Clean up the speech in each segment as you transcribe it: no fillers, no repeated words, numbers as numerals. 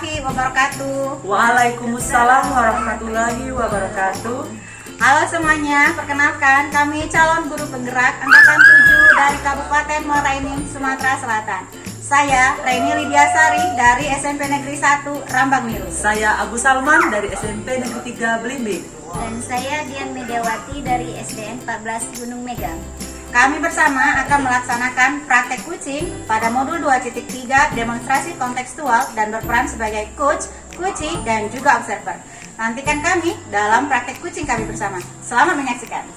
warahmatullahi wabarakatuh. Waalaikumsalam warahmatullahi wabarakatuh. Halo semuanya, perkenalkan kami calon guru penggerak Angkatan 7 dari Kabupaten Muara Enim, Sumatera Selatan. Saya Reni Lidiasari dari SMP Negeri 1 Rambang Miru. Saya Agus Salman dari SMP Negeri 3 Belimbing. Dan saya Dian Mediawati dari SDN 14 Gunung Megang. Kami bersama akan melaksanakan praktek kucing pada modul 2.3 demonstrasi kontekstual dan berperan sebagai coach, kucing, dan juga observer. Nantikan kami dalam praktek kucing kami bersama. Selamat menyaksikan.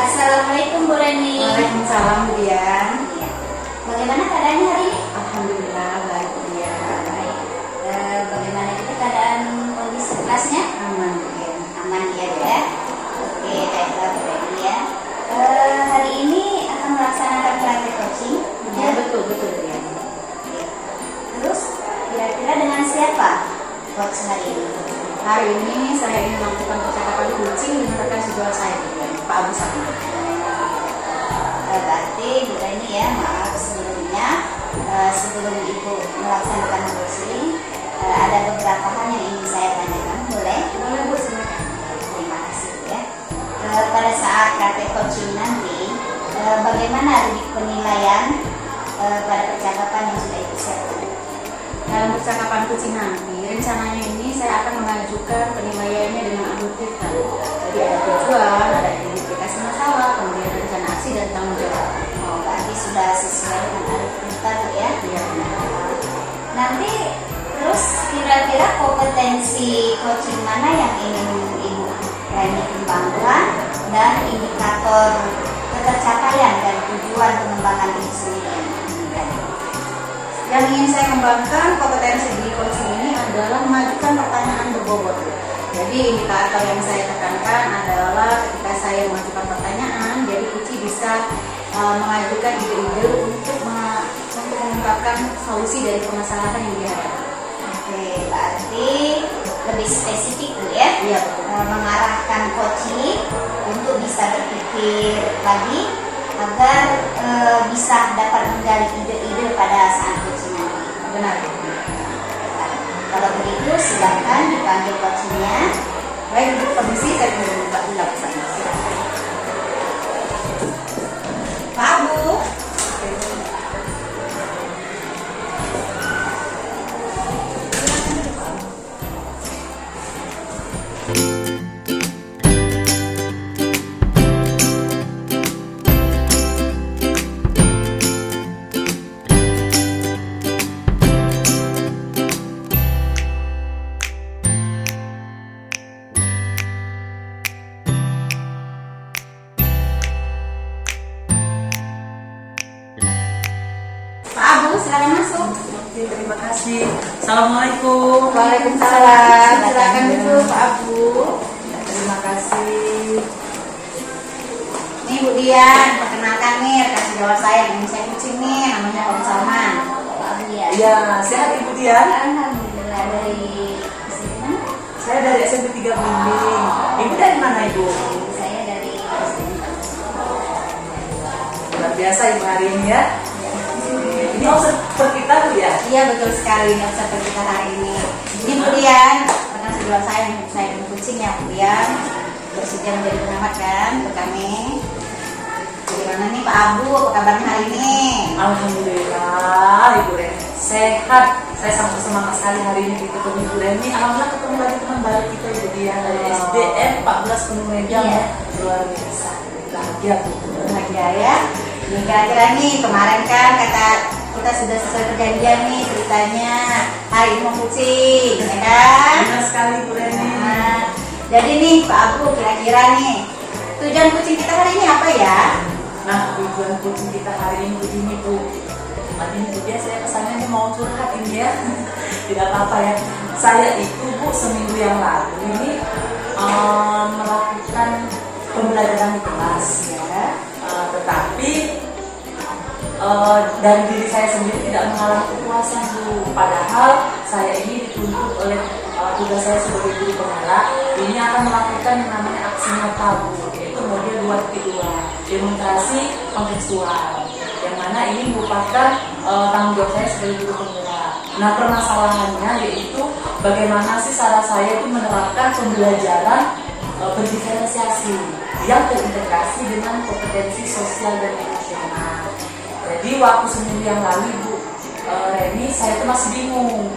Assalamualaikum Bu Reni. Waalaikumsalam Bu Dian. Iya. Bagaimana keadaannya hari ini? Alhamdulillah baik Bu Dian. Baik. Bagaimana kita keadaan kondisi kelasnya? Aman Bu Dian. Aman ya. Oke, baiklah Bu Reni ya. Hari ini akan melaksanakan praktek coaching. Ya betul Bu Dian. Terus kira-kira dengan siapa coach hari ini? Hari ini saya ingin melakukan percakapan kucing dengan rekan sejawat saya Bu Dian, Pak Abu Salman. Berarti Bu Reni ya, maaf sebelumnya sebelum Ibu melaksanakan coaching ada beberapa hal yang ingin saya tanyakan, boleh? Boleh Bu, silakan. Terima kasih ya. Pada saat praktek coaching nanti, bagaimana rudik penilaian pada percakapan yang sudah Ibu siapkan? Dalam percakapan kucing nanti, rencananya ini saya akan mengajukan penilaiannya dengan alur-alur. Jadi ada tujuan, ada identifikasi masalah, kemudian rencana aksi dan tanggung jawab. Oh, berarti sudah sesuai dengan alur ya? Iya. Nanti terus kira-kira kompetensi coaching mana yang ingin Ibu Reni kembangkan dan indikator ketercapaian dan tujuan pengembangan itu sendiri yang Yang ingin saya kembangkan kompetensi di coaching ini adalah memajukan pertanyaan berbobot. Jadi indikator yang saya tekankan adalah ketika saya mengajukan pertanyaan, jadi kucing bisa mengajukan ide-ide untuk mengungkapkan solusi dari permasalahan yang dihadapi. Oke, berarti lebih spesifik Bu ya? Iya betul. Mengarahkan coaching untuk bisa berpikir lagi agar bisa dapat menggali ide-ide pada saat coaching nanti. Benar. Kalau begitu silakan dipanggil coachingnya. Baik, untuk permisi saya ingin membuka dulu pesan. Pak Abu. Pak Abu, silakan masuk. Oke, terima kasih. Assalamualaikum. Waalaikumsalam. Silakan duduk Pak Abu. Terima kasih. Nih Bu Dian, perkenalkan nih rekan sejawat saya yang ingin saya kucing nih, namanya Om Salman. Iya. Ya, sehat Ibu Dian. Alhamdulillah. Dari mana? Saya dari SMP 3 Belimbing. Ibu dari mana Ibu? Saya dari SDN. Luar biasa Ibu hari ini ya. Ini observer kita Bu ya. Iya betul sekali, ini observer kita hari ini. Ini Bu Dian, rekan sejawat saya yang saya ingin kucing ya Bu Dian. Bersedia menjadi pengamat kan untuk kami. Bagaimana nih Pak Abu, apa kabarnya hari ini? Alhamdulillah Ibu Reni sehat. Saya sangat semangat sekali hari ini ketemu Ibu Reni. Alhamdulillah ketemu lagi teman baru kita Ibu Dian dari SDN 14 Gunung Megang. Iya. Luar biasa. Bahagia Bu. Bahagia ya. Ini kira-kira nih kemarin kan kata kita sudah sesuai perjanjian nih ceritanya hari ini mau kucing, ya kan? Benar sekali Bu Reni. Nah, jadi nih Pak Abu kira-kira nih tujuan kucing kita hari ini apa ya? begini Bu. Ini dia saya kesannya mau curhat ini ya. Tidak apa-apa ya. Saya itu Bu seminggu yang lalu ini melakukan pembelajaran di kelas ya. Tetapi dari diri saya sendiri tidak mengalami kepuasan Bu. Padahal saya ini dituntut oleh tugas saya sebagai guru penggerak ini akan melakukan yang namanya aksi nyata Bu, yaitu model 2.2 demonstrasi kontekstual, yang mana ini merupakan tanggung jawab saya sebagai guru penggerak. Nah permasalahannya yaitu bagaimana sih cara saya itu menerapkan pembelajaran berdiferensiasi yang terintegrasi dengan kompetensi sosial dan emosional. Jadi waktu seminggu yang lalu Bu Reni, saya itu masih bingung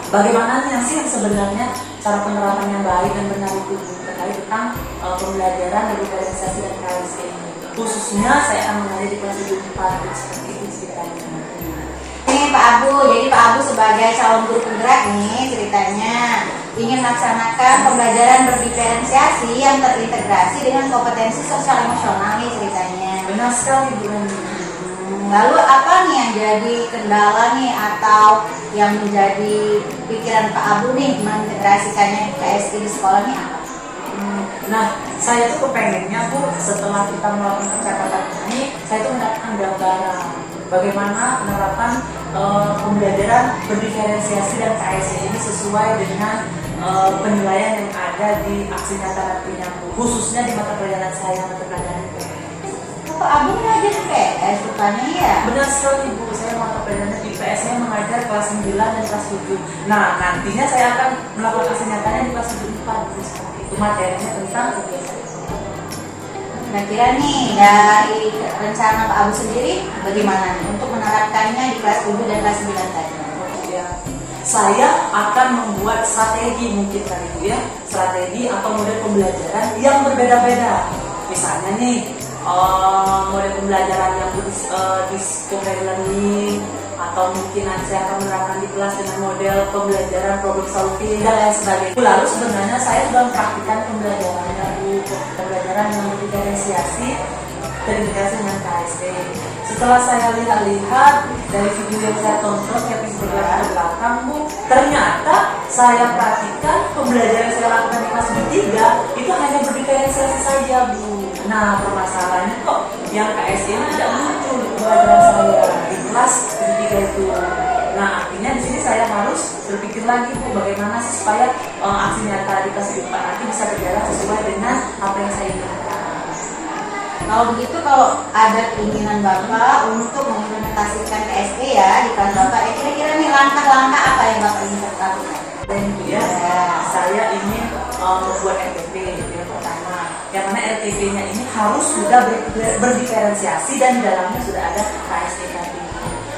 bagaimana sih yang sebenarnya cara penerapan yang baik dan benar itu terkait tentang pembelajaran berdiferensiasi dan KSE ini. Khususnya saya akan mengajar di kelas 4 seperti itu ceritanya. Ini Pak Abu, jadi Pak Abu sebagai calon guru penggerak nih ceritanya ingin melaksanakan pembelajaran berdiferensiasi yang terintegrasi dengan kompetensi sosial emosional nih ceritanya. Benar sekali Bu Reni. Lalu apa nih yang jadi kendala nih atau yang menjadi pikiran Pak Abu nih mengintegrasikannya ke KSE di sekolah nih apa? Nah, saya tuh kepengennya Bu, setelah kita melakukan percakapan ini, saya tuh mendapatkan gambaran bagaimana penerapan pembelajaran berdiferensiasi dan KSE ini sesuai dengan penilaian yang ada di aksi nyata nantinya Bu, khususnya di mata pelajaran saya, mata pelajaran IPS. Pak Abu ngajar PS rupanya ya? Benar sekali Bu, saya mata pelajaran IPS saya mengajar kelas 9 dan kelas 7. Nah, nantinya saya akan melakukan aksi nyatanya di kelas 4 Bu, seperti itu materinya tentang kegiatan. Kira-kira nih dari rencana Pak Abu sendiri bagaimana nih untuk menerapkannya di kelas 7 dan kelas 9 tadi? Ya, saya akan membuat strategi mungkin kali Bu ya, strategi atau model pembelajaran yang berbeda-beda. Misalnya nih, model pembelajaran yang discovery learning, atau mungkin nanti saya akan menerapkan di kelas dengan model pembelajaran problem solving dan lain sebagainya. Lalu sebenarnya saya sudah mempraktikkan pembelajarannya Bu, pembelajaran yang berdiferensiasi terintegrasi dengan KSE. Setelah saya lihat-lihat dari video yang saya tonton episode belakang Bu, ternyata saya praktikkan pembelajaran yang saya lakukan di kelas 3 itu hanya berdiferensiasi saja Bu. Nah permasalahannya kok yang KSE ini tidak muncul di pembelajaran saya di kelas 3 itu. Nah artinya di sini saya harus berpikir lagi Bu, bagaimana sih supaya aksi nyata di kelas 4 nanti bisa berjalan sesuai dengan apa yang saya inginkan. Kalau begitu, kalau ada keinginan Bapak untuk mengimplementasikan KSE ya di kelas Bapak, kira-kira nih langkah-langkah apa yang Bapak ingin lakukan? Dan ya, saya ingin membuat RTP yang pertama, yang mana RTP-nya ini harus sudah berdiferensiasi dan di dalamnya sudah ada KSE tadi.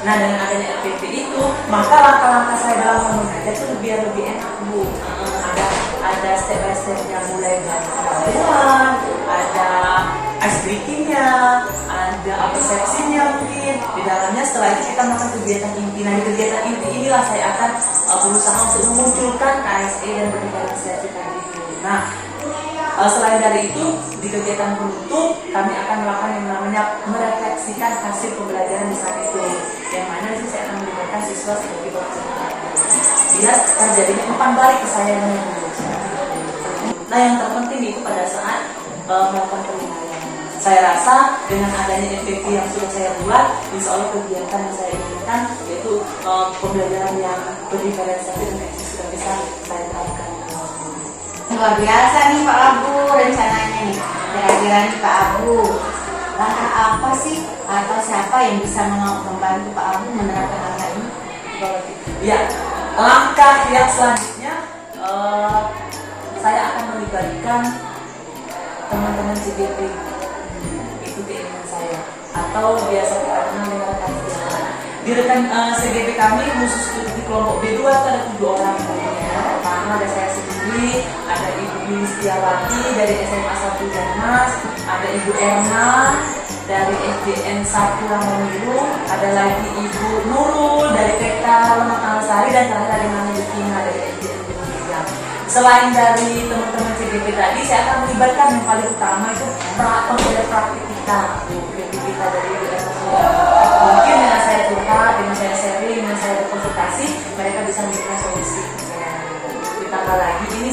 Nah dengan adanya RTP itu, maka langkah-langkah saya dalam mengajar itu lebih enak Bu. Ada step by step-nya, mulai dari pendahuluan, ada ice breaking-nya, ada persepsinya mungkin. Di dalamnya setelah itu kita melakukan kegiatan inti. Nah di kegiatan inti inilah saya akan berusaha untuk memunculkan KSE dan berdiferensiasi tadi itu. Nah selain dari itu, di kegiatan penutup kami akan melakukan yang namanya merefleksikan hasil pembelajaran di saat itu, yang mana sih saya akan melibatkan siswa sebagai pelajar biar terjadinya umpan balik ke saya dulu. Nah yang terpenting itu pada saat melakukan penilaian, saya rasa dengan adanya FPV yang sudah saya buat, insya Allah kegiatan yang saya inginkan yaitu pembelajaran yang berdiferensiasi dan sudah bisa saya terapkan. Luar biasa nih Pak Abu rencananya nih. Kira-kira nih Pak Abu, langkah apa sih atau siapa yang bisa membantu Pak Abu menerapkan langkah ini? Ya, langkah yang selanjutnya saya akan melibatkan teman-teman CGP. Itu keinginan saya, atau biasa kita kenal dengan rekan sejarah. Di rekan CGP kami khusus di kelompok B2 ada 7 orang. Pertama ada saya sendiri, ada Ibu Yuli Setiawati dari SMA 1 Janmas, ada Ibu Erna dari SDN 1 Ramonilu, ada lagi Ibu Nurul dari TK Lontangsari, dan terakhir ada Mami Dukina dari SDN 3. Selain dari teman-teman CGP tadi, saya akan melibatkan yang paling utama itu penggiat praktik kita, kita dari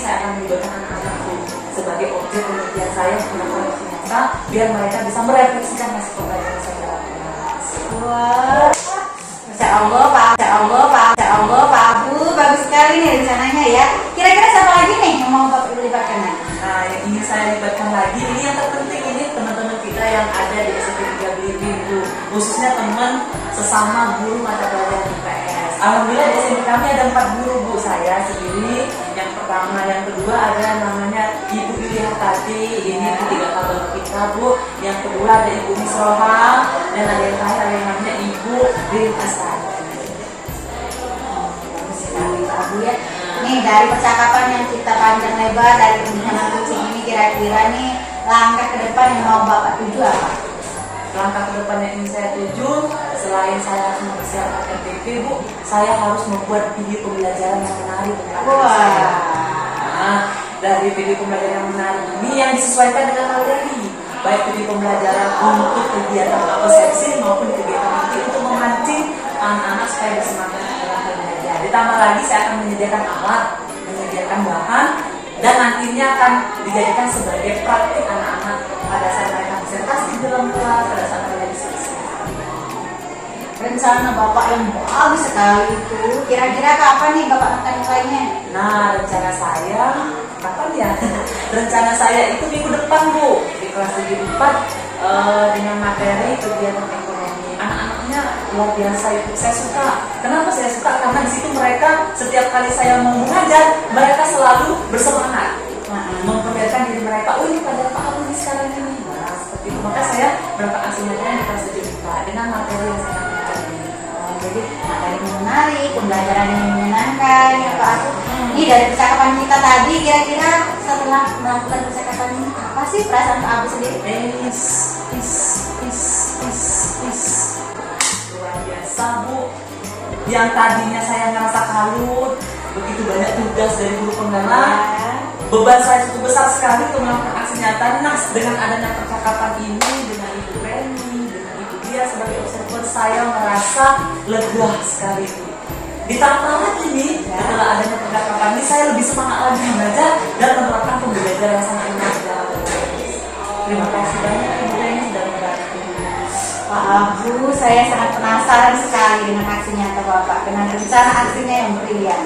saya akan melibatkan anak-anakku sebagai objek penelitian saya tentang koleksi nyata, biar mereka bisa merefleksikan hasil pembelajaran saya lakukan. Wah, Masya Allah Pak Abu, bagus sekali nih rencananya ya. Kira-kira siapa lagi nih yang mau Bapak libatkan nih? Nah, yang ingin saya libatkan lagi, ini yang terpenting ini teman-teman kita yang ada di SMP 3 Belimbing, Bu. Khususnya teman sesama guru mata pelajaran IPS. Alhamdulillah di SMP kami ada 4 guru, Bu. Saya sendiri yang pertama, yang kedua ada namanya Ibu Ilihatati, ini ketiga kabel kita, Bu. Yang kedua ada Ibu Misroha, dan ada yang terakhir ada yang namanya Ibu Rinastari. Pak Abu ya. Nih dari percakapan yang kita panjang lebar dari pembinaan kucing ini, kira-kira nih langkah ke depan yang mau Bapak tuju apa? Langkah ke depan yang ingin saya tuju, selain saya harus mempersiapkan MPP, Bu, saya harus membuat video pembelajaran yang menarik. Wah. Nah, dari video pembelajaran yang menarik ini yang disesuaikan dengan materi, baik video pembelajaran untuk kegiatan persepsi maupun kegiatan nanti untuk memancing anak-anak supaya bersemangat dalam belajar. Ditambah lagi saya akan menyediakan alat, menyediakan bahan, dan nantinya akan dijadikan sebagai praktik anak-anak pada saat mereka presentasi di dalam kelas, pada saat mereka diskusi. Rencana Bapak yang bagus sekali itu, kira-kira kapan nih Bapak akan mulainya? Nah, rencana saya, kapan ya? Rencana saya itu minggu depan, Bu, di kelas 74 dengan materi kegiatan ekonomi. Anak-anaknya luar biasa itu, saya suka. Kenapa saya suka? Karena di situ mereka setiap kali saya mau mengajar, mereka selalu bersemangat memperlihatkan diri mereka. Oh, ini pada Pak Abu di sekarang ini. Nah, seperti itu. Maka saya berangkat aksinya di kelas 74 dengan materi yang sangat menarik. Jadi materi yang menarik, pembelajaran yang menyenangkan ya Pak Abu. Ini dari percakapan kita tadi, kira-kira setelah melakukan percakapan ini apa sih perasaan Pak Abu sendiri? Luar biasa, Bu. Yang tadinya saya ngerasa kalut, begitu banyak tugas dari guru penggarap, beban saya cukup besar sekali untuk melakukan aksi nyata. Nah, dengan adanya percakapan ini dengan Ibu Reni, dengan Ibu Dia sebagai observer, saya merasa lega sekali. Ditambah lagi nih, setelah adanya percakapan ini, saya lebih semangat lagi mengajar dan menerapkan pembelajaran yang sangat menarik dalam kelas. Terima kasih banyak Ibu Reni sudah membantu. Pak Abu, saya sangat penasaran sekali dengan aksi nyata Bapak, dengan rencana aksinya yang brilian.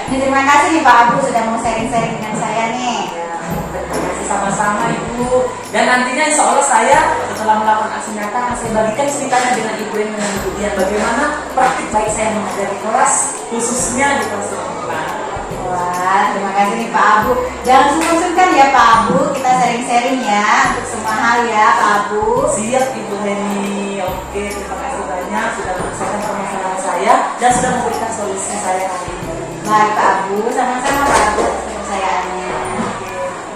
Terima kasih nih Pak Abu sudah mau sharing-sharing dengan saya nih. Terima kasih sama-sama Ibu. Dan nantinya insya Allah saya setelah melakukan aksi nyata akan saya bagikan ceritanya dengan Ibu yang dengan Ibu Dian bagaimana praktik baik saya mengajar di kelas, khususnya di kelas 9. Wah, terima kasih nih Pak Abu. Jangan sungkan-sungkan ya Pak Abu, kita sharing-sharing ya untuk semua hal ya Pak Abu. Siap Ibu Reni. Oke, terima kasih banyak sudah menyelesaikan permasalahan saya dan sudah memberikan solusi saya hari ini. Baik Pak Abu, sama-sama Pak Abu atas kepercayaannya.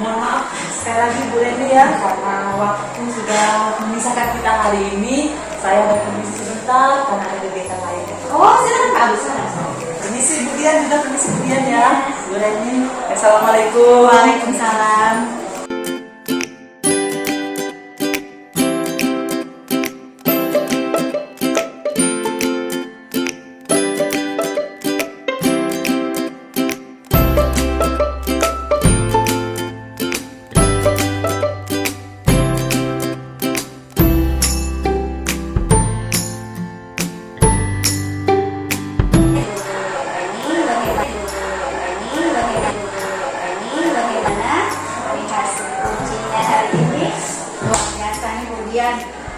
Mohon maaf sekali lagi Bu Reni ya, karena waktu sudah memisahkan kita hari ini. Saya berpermisi sebentar karena ada kegiatan lain. Oh, silakan Pak Abu, silakan. Permisi Bu Dian, juga permisi Bu Dian ya. Bu Reni, assalamualaikum. Waalaikumsalam.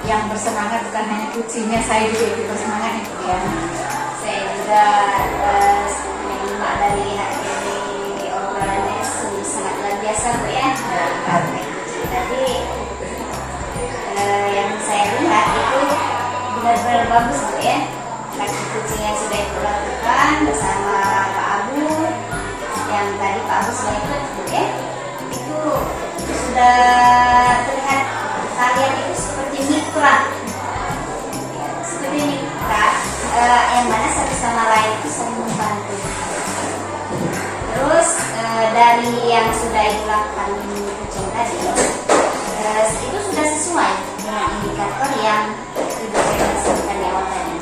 Yang bersemangat bukan hanya kucingnya, saya juga ikut bersemangat nih Bu Dian. Saya juga menyimak dari obrolannya sungguh sangat luar biasa Bu ya. Tadi yang saya lihat itu benar-benar bagus Bu ya. Kaki kucing yang sudah Ibu lakukan bersama Pak Abu, yang tadi Pak Abu sudah ikut Bu ya, itu sudah terlihat kalian itu seperti mitra, yang mana satu sama lain itu saling membantu. Terus dari yang sudah Ibu lakukan kucing tadi, itu sudah sesuai dengan indikator yang Ibu sebutkan di awal tadi.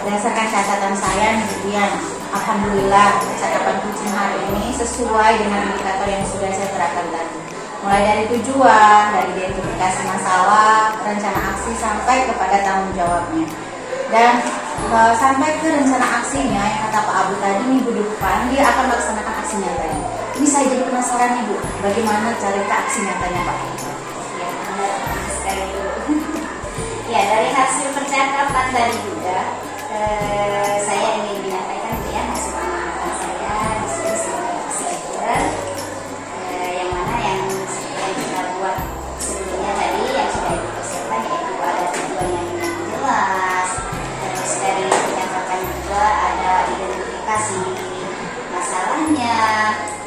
Berdasarkan catatan saya nih Bu Dian, Alhamdulillah percakapan kucing hari ini sesuai dengan indikator yang sudah saya terapkan tadi. Mulai dari tujuan, dari identifikasi masalah, rencana aksi sampai kepada tanggung jawabnya. Dan sampai ke rencana aksinya yang kata Pak Abu tadi, minggu depan dia akan melaksanakan aksi nyatanya. Ini saya jadi penasaran nih Bu, bagaimana cara aksi nyatanya Pak? Ya, benar sekali Bu. Ya, dari hasil percakapan tadi juga saya ingin menyampaikan Bu ya hasil pengamatan saya di sini sebagai psikiater, yang mana yang kita buat sebelumnya tadi yang sudah dipersiapkan, yaitu ada tujuan yang jelas, terus dari percakapan juga ada identifikasi masalahnya,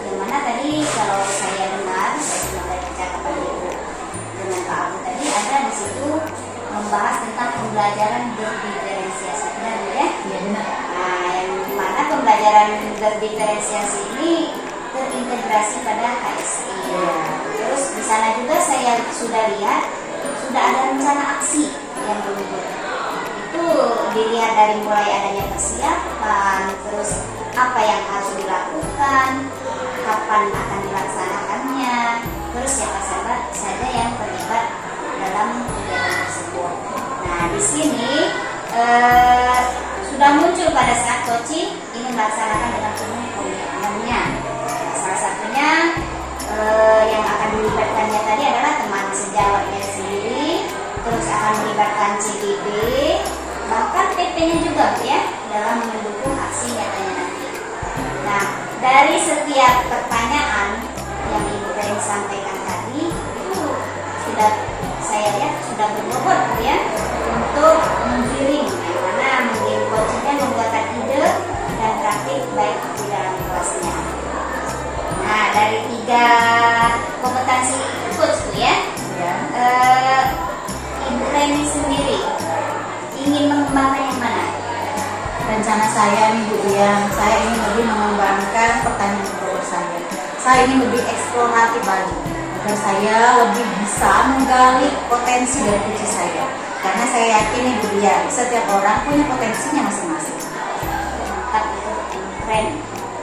yang mana tadi kalau saya dengar dari percakapan Ibu dengan Pak Abu tadi ada di situ membahas tentang pembelajaran berdiferensiasi, benar Bu ya? Iya benar. Nah, yang dimana pembelajaran berdiferensiasi ini terintegrasi pada KSI. Terus di sana juga saya sudah lihat sudah ada rencana aksi yang beruntun. Itu dilihat dari mulai adanya persiapan, terus apa yang harus dilakukan, kapan akan dilaksanakannya, terus siapa saja yang terlibat dalam kegiatan tersebut. Nah, di sini sudah muncul pada saat coaching ingin melaksanakan dengan penuh komitmennya. Salah satunya yang akan dilibatkannya tadi adalah teman sejawatnya sendiri, terus akan melibatkan CGB, bahkan PP-nya juga Bu ya, dalam mendukung aksi nyatanya nanti. Nah, dari setiap pertanyaan yang Ibu Reni sampaikan tadi itu sudah saya lihat sudah berbobot Bu ya, untuk menggiring, yang mana menggiring coachingnya membuatkan ide dan praktik baik di dalam kelasnya. Nah, dari 3 kompetensi coach Bu ya, Ibu Reni sendiri ingin mengembangkan yang mana? Rencana saya nih Bu Dian, saya ingin lebih mengembangkan pertanyaan berikut saya. Saya ingin lebih eksploratif lagi, agar saya lebih bisa menggali potensi dari kucing saya. Karena saya yakin nih Bu Dian, setiap orang punya potensinya masing-masing. Mantap, itu keren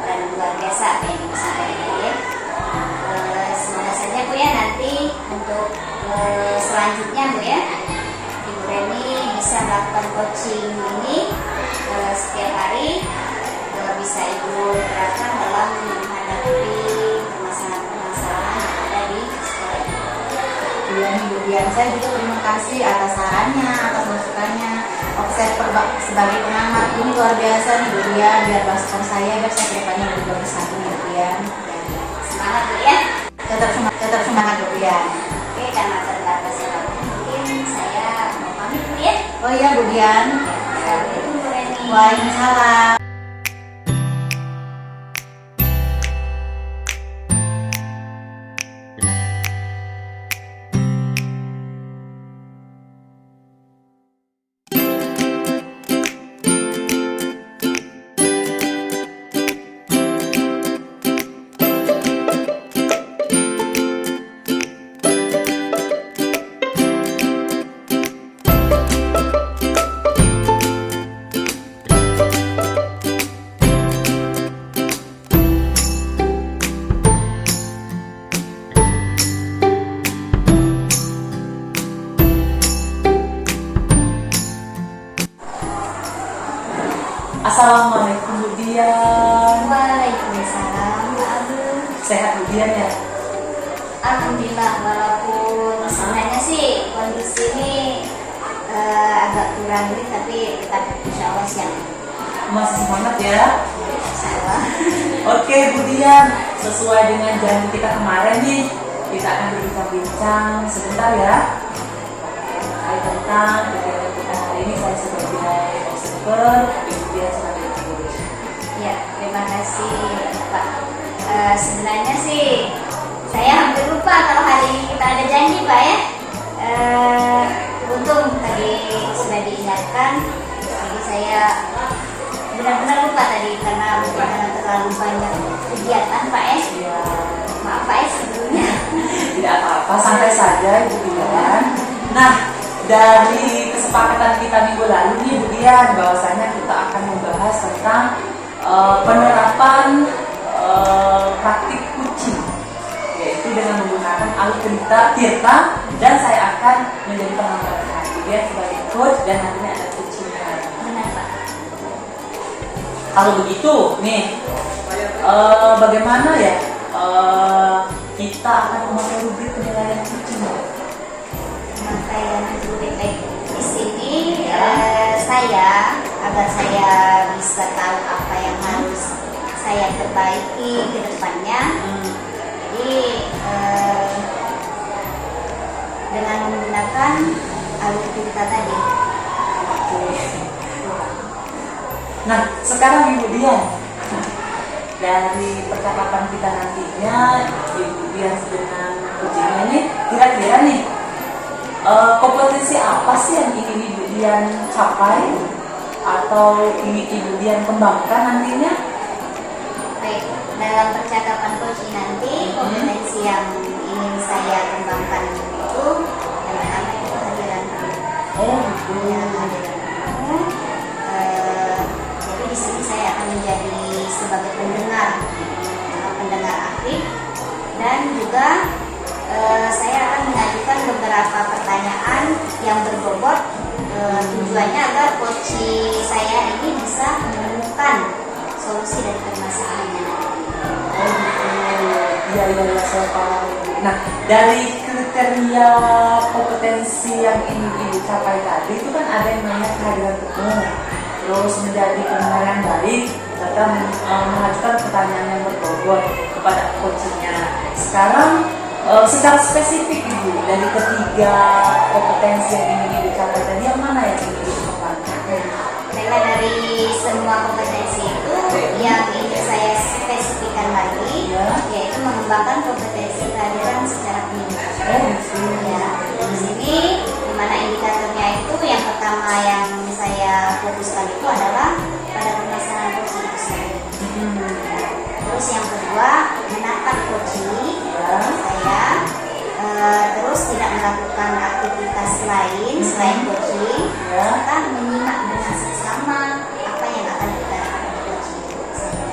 dan luar biasa apa yang Ibu sampaikan ya. Semoga saja Bu ya nanti untuk selanjutnya Bu ya, Ibu Reni bisa melakukan coaching ini setiap hari, bisa Ibu terapkan dalam menghadapi permasalahan-permasalahan yang ada di sekolah Ibu. Iya nih Bu Dian, saya juga terima kasih atas sarannya, atas masukannya. Offset sebagai pengamat ini luar biasa nih Bu Dian, biar masukan saya biar saya kedepannya lebih bagus lagi nih Bu Dian. Semangat Bu ya. Tetap semangat Bu Dian. Oke, karena terbatasnya waktu mungkin saya mau pamit Bu ya. Oh iya Bu Dian. Assalamualaikum Bu Reni. Waalaikumsalam. Assalamualaikum Bu Dian. Waalaikumsalam Pak Abu. Sehat Bu Dian ya? Alhamdulillah, walaupun sebenarnya sih kondisi ini agak kurang ini, tapi tetap insya Allah siap. Masih semangat ya? Insya Allah. Oke Bu Dian, sesuai dengan janji kita kemarin nih, kita akan berbincang-bincang sebentar ya terkait tentang kegiatan kita hari ini. Saya sebagai observer, Ibu Dian sebagai coach. Ya, terima kasih Pak. Sebenarnya sih saya hampir lupa kalau hari ini kita ada janji Pak ya. Untung tadi sudah diingatkan, jadi saya benar-benar lupa tadi karena terlalu banyak kegiatan Pak ya. Ya, Maaf Pak ya sebelumnya. tidak apa-apa, santai saja Ibu Dian. Nah, dari kesepakatan kita minggu lalu nih Bu Dian, bahwasanya kita akan membahas tentang penerapan praktik kucing, yaitu dengan menggunakan alat tirta, dan saya akan menjadi pengamatnya. Dia sebagai coach dan nantinya ada kucingnya. Benar Pak. Kalau begitu, nih bagaimana ya kita akan memakai rubrik penilaian kucing? Pemakaian rubrik baik di sini saya agar saya bisa tahu apa yang harus saya perbaiki ke depannya. Jadi dengan menggunakan alutsista tadi. Nah, sekarang Ibu Dian, dari percakapan kita nantinya, Ibu Dian dengan kucingnya nih, kira-kira nih kompetensi apa sih yang ingin Ibu Dian capai atau ingin Ibu Dian kembangkan nantinya? Baik, dalam percakapan coaching nanti kompetensi yang ingin saya kembangkan itu yang pertama itu kehadiran kamu. Oh gitu. Ya, kehadiran kamu. Jadi di sini saya akan menjadi sebagai pendengar aktif, dan juga saya akan mengajukan beberapa pertanyaan yang berbobot, tujuannya agar coach saya ini bisa menemukan solusi dari permasalahannya. Oh gitu. Iya, saya paham. Nah, dari kriteria kompetensi yang ingin Ibu capai tadi itu kan ada yang namanya kehadiran penuh, terus menjadi pendengar yang baik, serta mengajukan pertanyaan yang berbobot kepada coachingnya. Sekarang secara spesifik Ibu, dari ketiga kompetensi yang ingin Ibu capai tadi, yang mana yang ingin Ibu kembangkan? Karena dari semua kompetensi itu yang ingin saya spesifikkan lagi, yaitu mengembangkan kompetensi kehadiran secara penuh. Ya, di sini dimana indikatornya itu yang pertama yang saya fokuskan itu adalah pada permasalahan coaching itu sendiri. Terus yang kedua, menatap coaching saya, terus tidak melakukan aktivitas lain selain coaching, serta menyimak dengan seksama apa yang akan kita lakukan di coaching saya.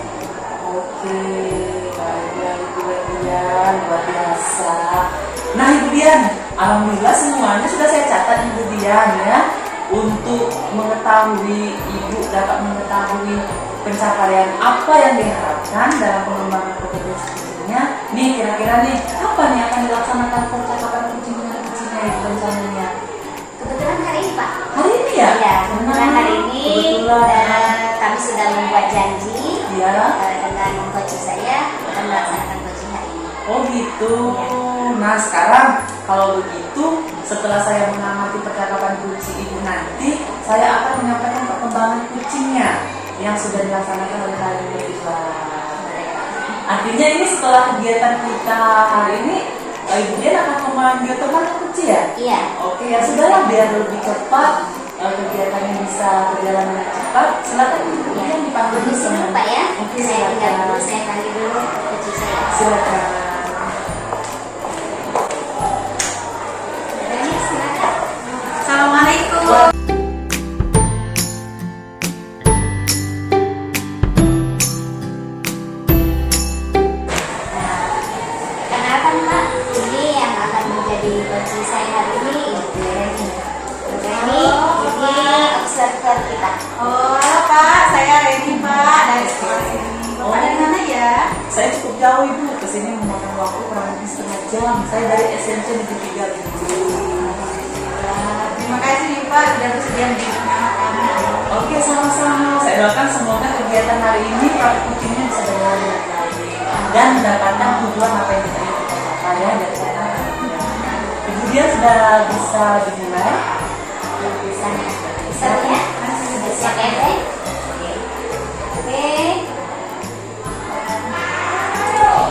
Oke, baiklah Ibu Dian, luar biasa. Nah Ibu Dian, alhamdulillah semuanya sudah saya catat Ibu Dian ya. Untuk mengetahui Ibu dapat mengetahui pencapaian apa yang diharapkan dalam pengembangan kompetensi kucingnya. Nih kira-kira nih, kapan nih akan dilaksanakan percakapan kucing dengan kucingnya Ibu rencananya? Kebetulan hari ini Pak. Hari ini ya? Ya, kebetulan hari ini kami sudah membuat janji dengan coach saya akan melaksanakan coaching hari ini. Oh gitu. Nah sekarang kalau begitu, setelah saya mengamati percakapan kucing Ibu nanti, saya akan menyampaikan perkembangan kucingnya yang sudah dilaksanakan oleh kalian berdua. Artinya ini setelah kegiatan kita hari ini, Ibu Dian akan memanggil teman kucing ya? Iya. Oke ya sudahlah, biar lebih cepat kegiatannya bisa berjalan dengan cepat. Silakan Ibu Dian dipanggil Di sini Pak ya. Oke, Saya tinggal dulu, silakan. saya panggil dulu coach saya. Silakan. Assalamualaikum. Kenalkan Pak, ini yang akan menjadi coach saya hari ini Ibu Reni. Ibu Reni, ini observer kita. Oh, halo Pak, saya Reni Pak dari sekolah sini. Bapak dari mana ya? Saya cukup jauh Ibu, kesini memakan waktu kurang lebih setengah jam. Saya dari SMC Negeri 3 Ibu. Terima kasih nih Pak sudah bersedia menjadi pengamat kami. Oke, sama-sama. Saya doakan semoga kegiatan hari ini praktik kucingnya bisa berjalan dengan baik dan mendapatkan tujuan apa yang kita ingin capai ya dari kita. Ibu Dian sudah bisa dimulai. Bisa ya? Sudah siap ya Teh? Oke.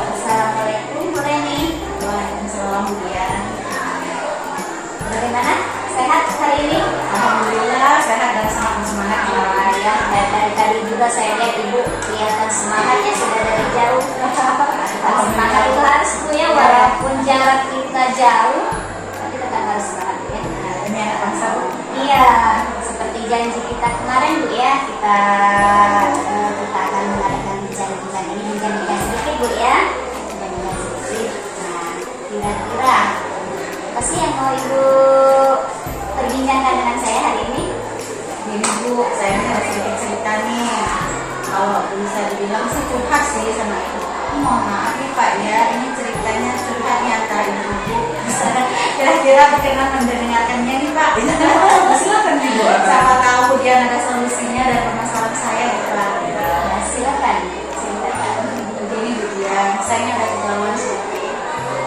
Assalamualaikum Bu Reni. Waalaikumsalam Bu Dian. Bagaimana? Sehat hari ini? Alhamdulillah sehat dan sangat bersemangat Ya, dari tadi juga saya lihat Ibu kelihatan semangatnya sudah dari jauh. Semangat itu harus Bu ya, walaupun jarak kita jauh, tapi tetap harus semangat ya. Ini anak bangsa Bu. Iya, seperti janji kita kemarin Bu ya, kita akan mohon maaf nih Pak ya, ini ceritanya curhatnya antara ibu-ibu. Kira-kira berkenan mendengarkannya nih Pak. Silakan Ibu. Siapa tahu kemudian ada solusinya dari permasalahan saya gitu Pak. Ya, silakan. Silakan. Jadi Bu ya, saya ada kejauhan seperti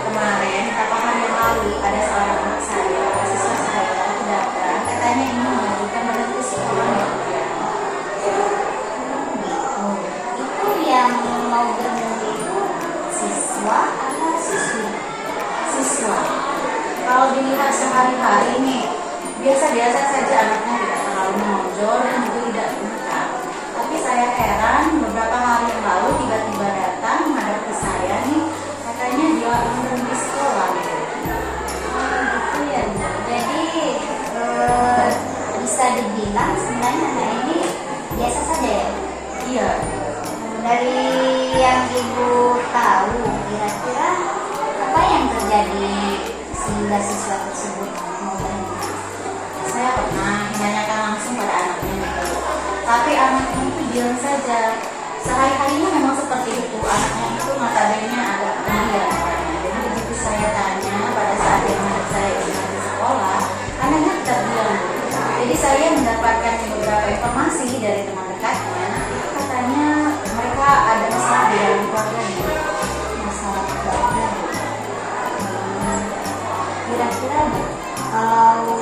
kemarin, beberapa hari yang lalu ada seorang anak saya, siswa saya itu datang, katanya ingin mengajukan berhenti sekolah ya Bu ya. Itu yang mau berhenti itu siswa atau siswi? Siswa. Kalau dilihat sehari-hari nih, biasa-biasa saja anaknya tidak terlalu menonjol dan juga tidak pintar. Tapi saya heran beberapa hari yang lalu tiba-tiba datang menghadap ke saya nih, katanya dia ingin berhenti sekolah gitu. Gitu ya. Jadi bisa dibilang sebenarnya anak ini biasa saja ya. Iya. Dari yang ibu tahu, kira-kira apa yang terjadi sehingga siswa tersebut mau berhenti? Saya pernah menanyakan langsung pada anaknya gitu. Tapi anaknya itu diam saja. Sehari-harinya memang seperti itu. Anaknya itu notabene agak pendiam orangnya. Jadi begitu saya tanya pada saat dia menghadap saya ingin di sekolah, anaknya tetap diam. Jadi saya mendapatkan beberapa informasi dari teman dekatnya. Katanya mereka ada masalah di dalam keluarganya. Masalah keluarga. Kira-kira Bu, kalau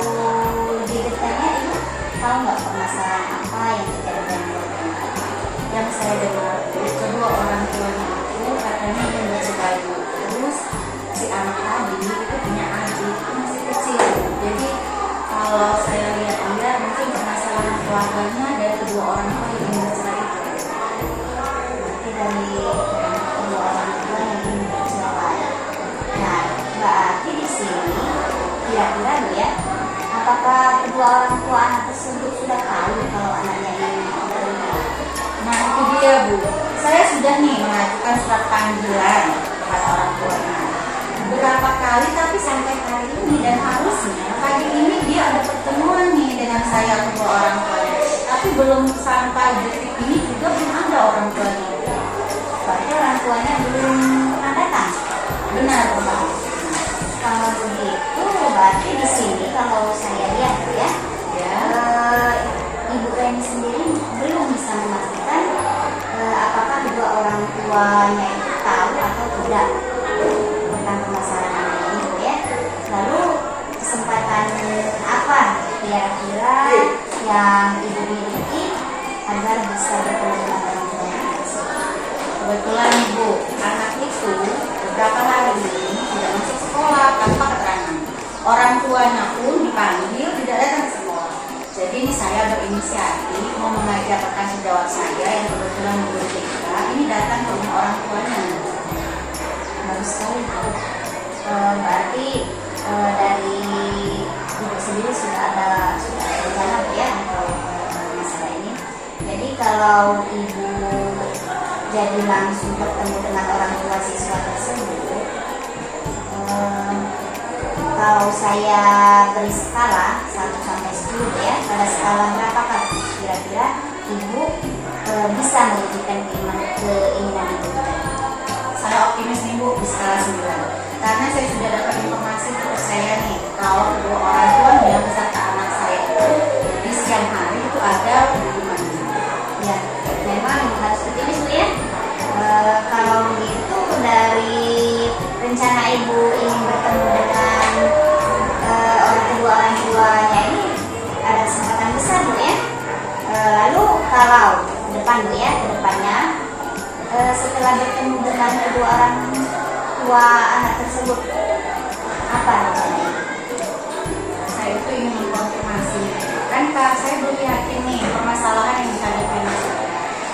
lebih detailnya ibu tahu nggak permasalahan apa yang terjadi dalam keluarga? Yang saya dengar kedua orang tuanya itu katanya ingin bercerai. Terus si anak tadi itu punya adik itu masih kecil. Jadi kalau saya lihat mungkin permasalahan keluarganya dari kedua orang tua yang ingin bercerai itu. Berarti dari kedua orang tua yang ingin bercerai. Nah, berarti di sini kira-kira Bu ya, apakah kedua orang tua anak tersebut sudah tahu kalau anaknya ingin berhenti? Nah itu dia Bu, saya sudah nih mengajukan surat panggilan kepada orang tuanya beberapa kali, tapi sampai hari ini dan harusnya pagi ini dia ada pertemuan nih dengan saya kedua orang tuanya, tapi belum sampai detik ini juga belum ada orang tuanya. Berarti orang tuanya belum pernah datang. Benar Pak. Kalau begitu berarti di sini kalau saya lihat ya, Ya. Ibu Reni sendiri belum bisa memastikan apakah kedua orang tuanya itu tahu atau tidak tentang permasalahan ini Bu ya. Lalu kesempatan apa kira-kira yang ibu miliki agar bisa bertemu dengan orang tuanya? Kebetulan Ibu, anak itu beberapa hari ini tidak masuk sekolah tanpa keterangan. Orang tuanya pun dipanggil tidak datang ke sekolah. Jadi ini saya berinisiatif mau mengajak rekan sejawat saya yang kebetulan guru TK ini datang ke rumah orang tuanya. Bagus sekali Bu. Berarti dari ibu sendiri sudah ada rencana Bu ya untuk masalah ini. Jadi kalau ibu jadi langsung bertemu dengan orang tua siswa tersebut, kalau saya beri skala 1 sampai 10 ya, pada skala berapakah kira-kira ibu bisa mewujudkan keinginan ibu tadi? Saya optimis nih Bu, di skala 9. Karena saya sudah dapat informasi dari saya nih, kalau kedua orang tuanya beserta anak saya itu di siang hari itu ada hubungannya. Ya, memang harus optimis Bu ya. Kalau begitu dari rencana ibu ingin bertemu dengan kedua orang tuanya ini ada kesempatan besar Bu ya. Lalu kalau depan Bu ya, ke depannya setelah bertemu dengan kedua orang tua anak tersebut, apa rencananya? Saya itu ingin mengkonfirmasi, kan Kak, saya belum yakin nih permasalahan yang dihadapi anak saya.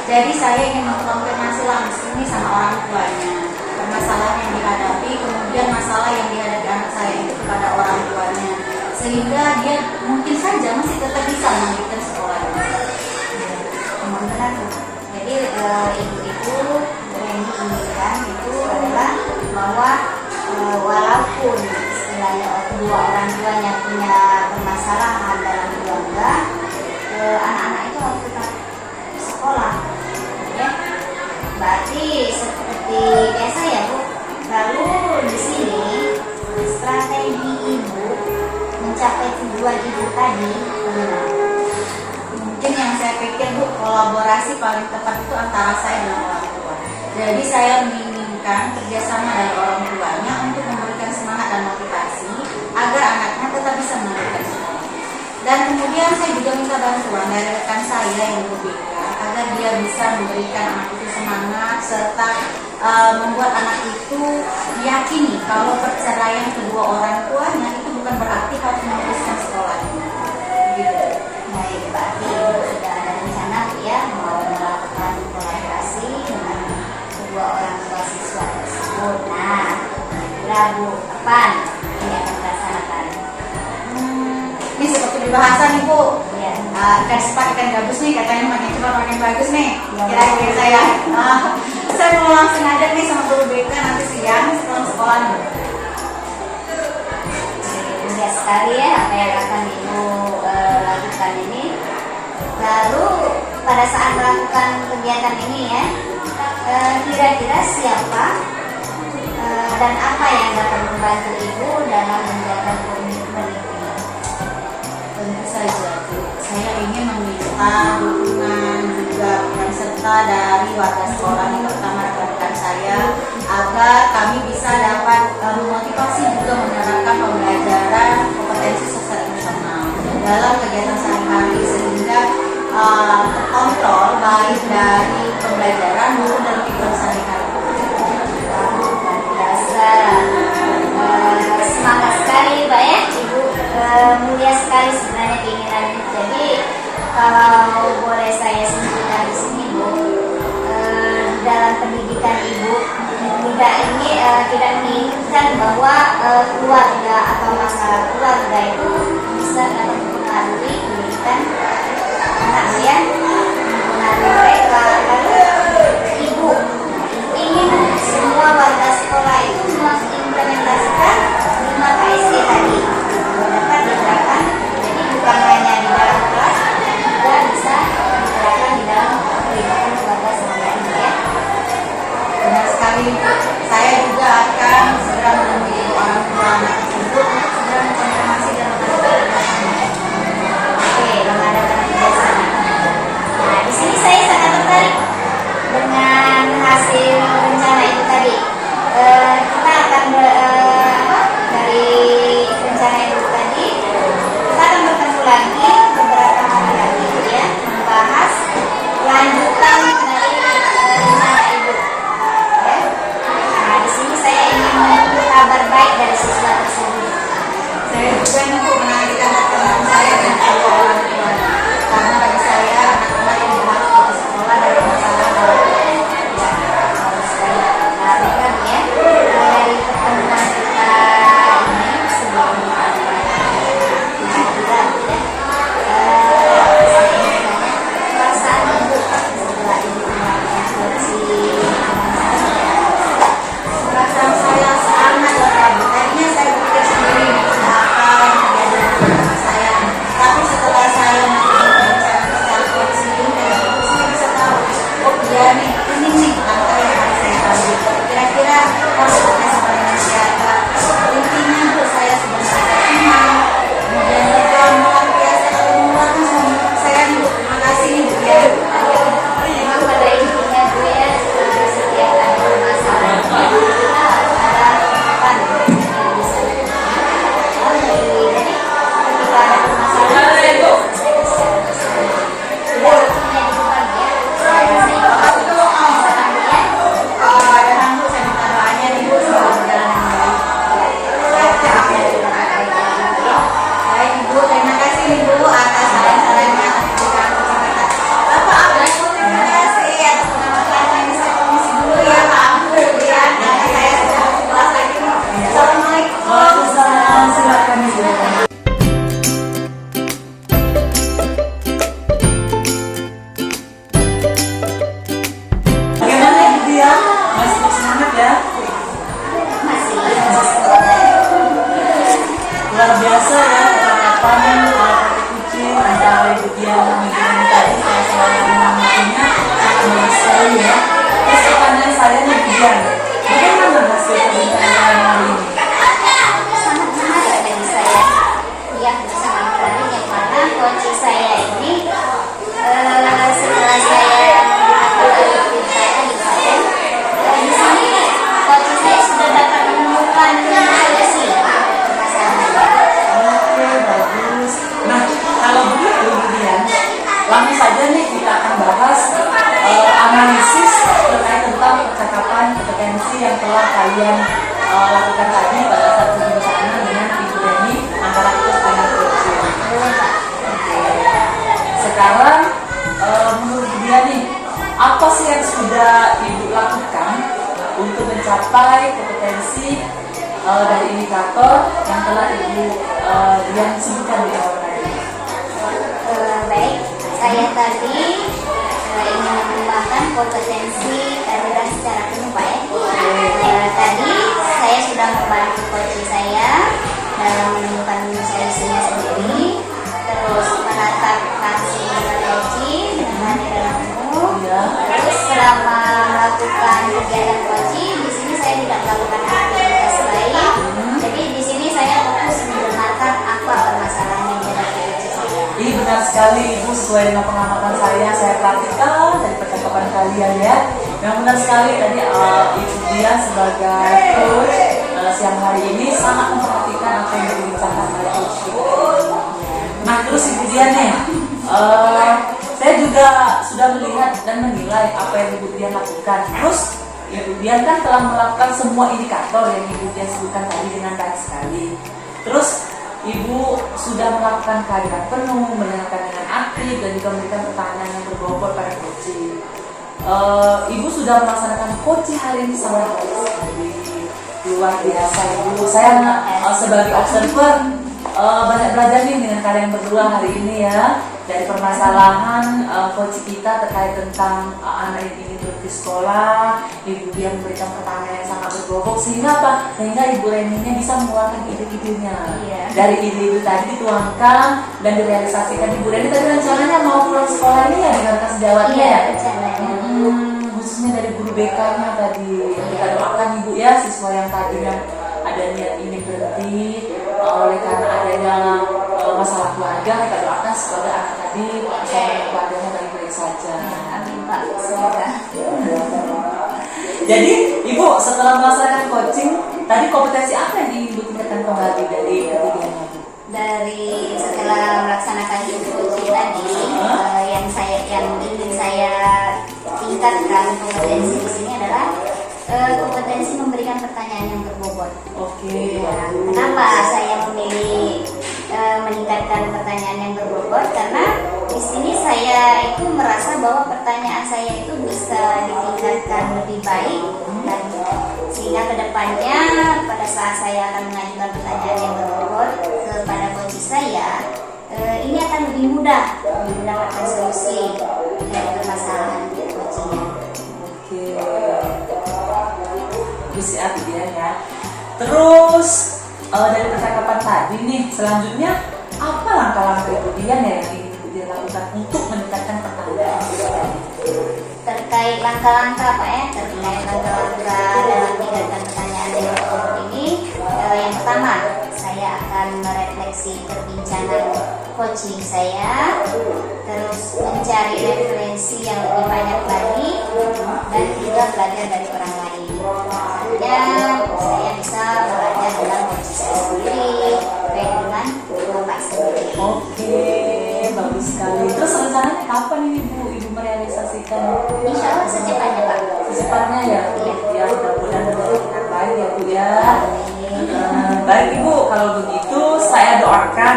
Jadi saya ingin mengkonfirmasi langsung nih sama orang tuanya permasalahan yang dihadapi, kemudian masalah yang dihadapi anak saya itu kepada orang tuanya, sehingga dia mungkin saja masih tetap bisa melanjutkan sekolahnya. Memang benar Bu. Jadi ibu itu yang diinginkan itu adalah bahwa walaupun istilahnya kedua orang tuanya punya permasalahan dalam keluarga, anak-anak itu harus tetap sekolah, ya. Berarti seperti ya di rumah. Mungkin yang saya pikir Bu, kolaborasi paling tepat itu antara saya dengan orang tua. Jadi saya menginginkan kerjasama dari orang tuanya untuk memberikan semangat dan motivasi agar anaknya tetap bisa melanjutkan sekolah. Dan kemudian saya juga minta bantuan dari rekan saya yang berbeda agar dia bisa memberikan anak itu semangat serta membuat anak itu meyakini kalau perceraian kedua orang tuanya itu bukan berarti harus memutuskan sekolahnya. Gitu. Baik, berarti Ibu sudah ada rencana ya mau melakukan kolaborasi dengan kedua orang tua siswa tersebut. Nah, kira Bu, kapan ini akan dilaksanakan? Ini seperti dibahas nih Bu. Ya. Ikan sepat, ikan gabus nih katanya makin cepat makin bagus nih. Ya. Kira-kira saya mau langsung aja nih sama guru BK nanti siang setelah sekolah nih. Mudah sekali ya apa yang akan Ibu lakukan ini. Lalu pada saat melakukan kegiatan ini ya, kira-kira siapa dan apa yang dapat membantu Ibu dalam menjaga komitmen ini? Tentu saja Bu, saya ingin meminta dukungan juga peran serta dari warga sekolah ini, terutama rekan-rekan saya, agar kami bisa dapat memotivasi juga menerapkan pembelajaran kompetensi sosial emosional dalam kegiatan sehari-hari sehingga terkontrol baik dari pembelajaran maupun dalam kehidupan sehari-hari. Semangat sekali Pak ya, Ibu mulia sekali sebenarnya keinginan ini. Jadi kalau boleh saya simpulkan di sini Bu, dalam pendidikan Ibu tidak menginginkan bahwa keluarga atau masalah keluarga itu bisa dapat mempengaruhi pendidikan anak ya, mempengaruhi mereka. Lalu Ibu ingin semua warga sekolah itu mengimplementasikan 5 KSE tadi dapat diterapkan. Jadi bukan hanya di dalam kelas, juga bisa diterapkan di dalam kehidupan keluarga sehari-hari ya. Benar sekali Bu. Saya juga akan segera menemui orang tua anak tersebut untuk segera mengkonfirmasi dan mengajukan sekarang menurut dia nih, apa sih yang sudah Ibu lakukan untuk mencapai kompetensi dari indikator yang telah Ibu yang sebutkan di awal tadi? Baik, saya tadi ingin mengembangkan kompetensi darurat secara penuh Pak ya. Tadi saya sudah membantu coach saya dalam menemukan solusinya sendiri, terus menetapkan strategi dengan dalam penuh. Terus selama melakukan kegiatan coaching di sini saya tidak melakukan aktivitas lain. Jadi di sini saya fokus mendengarkan apa permasalahan yang dihadapi coach saya. Ini benar sekali Ibu, sesuai dengan pengamatan saya perhatikan dari percakapan kalian ya. Yang benar sekali tadi Ibu Dian sebagai coach siang hari ini sangat memperhatikan apa yang dibincangkan oleh coach kita. Nah terus Ibu Dian nih, saya juga sudah melihat dan menilai apa yang Ibu Dian lakukan. Terus Ibu Dian kan telah melakukan semua indikator yang Ibu Dian sebutkan tadi dengan baik sekali. Terus Ibu sudah melakukan kehadiran penuh, mendengarkan dengan aktif, dan juga memberikan pertanyaan yang berbobot pada coaching. Ibu sudah melaksanakan coaching hari ini sangat baik sekali, luar biasa Ibu. Saya sebagai observer banyak belajar nih dengan kalian berdua hari ini ya, dari permasalahan coaching kita terkait tentang anak yang ingin berhenti sekolah. Ibu dia memberikan pertanyaan yang sangat berbobot sehingga apa? Sehingga Ibu Reninya bisa mengeluarkan ide-idenya. Dari ide-ide tadi dituangkan dan direalisasikan. Ibu Reni tadi rencananya mau pulang sekolah ini ya dengan kas jawabnya ya? Khususnya dari guru BK-nya tadi. Kita doakan Ibu ya, siswa yang tadinya ada niat ingin berhenti oleh karena adanya masalah keluarga, kita doakan semoga anak tadi bisa keluarganya baik-baik saja. Amin Pak, semoga. Jadi Ibu setelah melaksanakan coaching tadi, kompetensi apa yang ingin Ibu tingkatkan kembali dari ketiganya? Dari setelah melaksanakan coaching tadi, yang ingin saya tingkatkan kompetensi di sini adalah kompetensi memberikan pertanyaan yang berbobot. Oke. Ya, kenapa saya memilih meningkatkan pertanyaan yang berbobot? Karena di sini saya itu merasa bahwa pertanyaan saya itu bisa ditingkatkan lebih baik lagi, sehingga kedepannya pada saat saya akan mengajukan pertanyaan yang berbobot kepada coach saya, ini akan lebih mudah mendapatkan solusi dari permasalahan coachingnya. Oke. Bisa dia ya. Terus dari percakapan tadi nih, selanjutnya apa langkah-langkah Ibu Dian ya yang ingin Ibu Dian lakukan untuk meningkatkan pertanyaan terkait langkah-langkah Pak ya, terkait langkah-langkah dalam meningkatkan pertanyaan yang berbobot ini? Yang pertama, saya akan merefleksi perbincangan coaching saya, terus mencari referensi yang lebih banyak lagi, dan juga belajar dari orang lain. Misalnya saya bisa belajar dalam coaching saya sendiri, baik dengan bapak sendiri. Oke, bagus sekali. Terus rencananya kapan ini Ibu merealisasikan? Insya Allah secepatnya Pak. Secepatnya ya? Ya, mudah-mudahan dengan baik ya Bu ya. Baik Ibu, kalau begitu saya doakan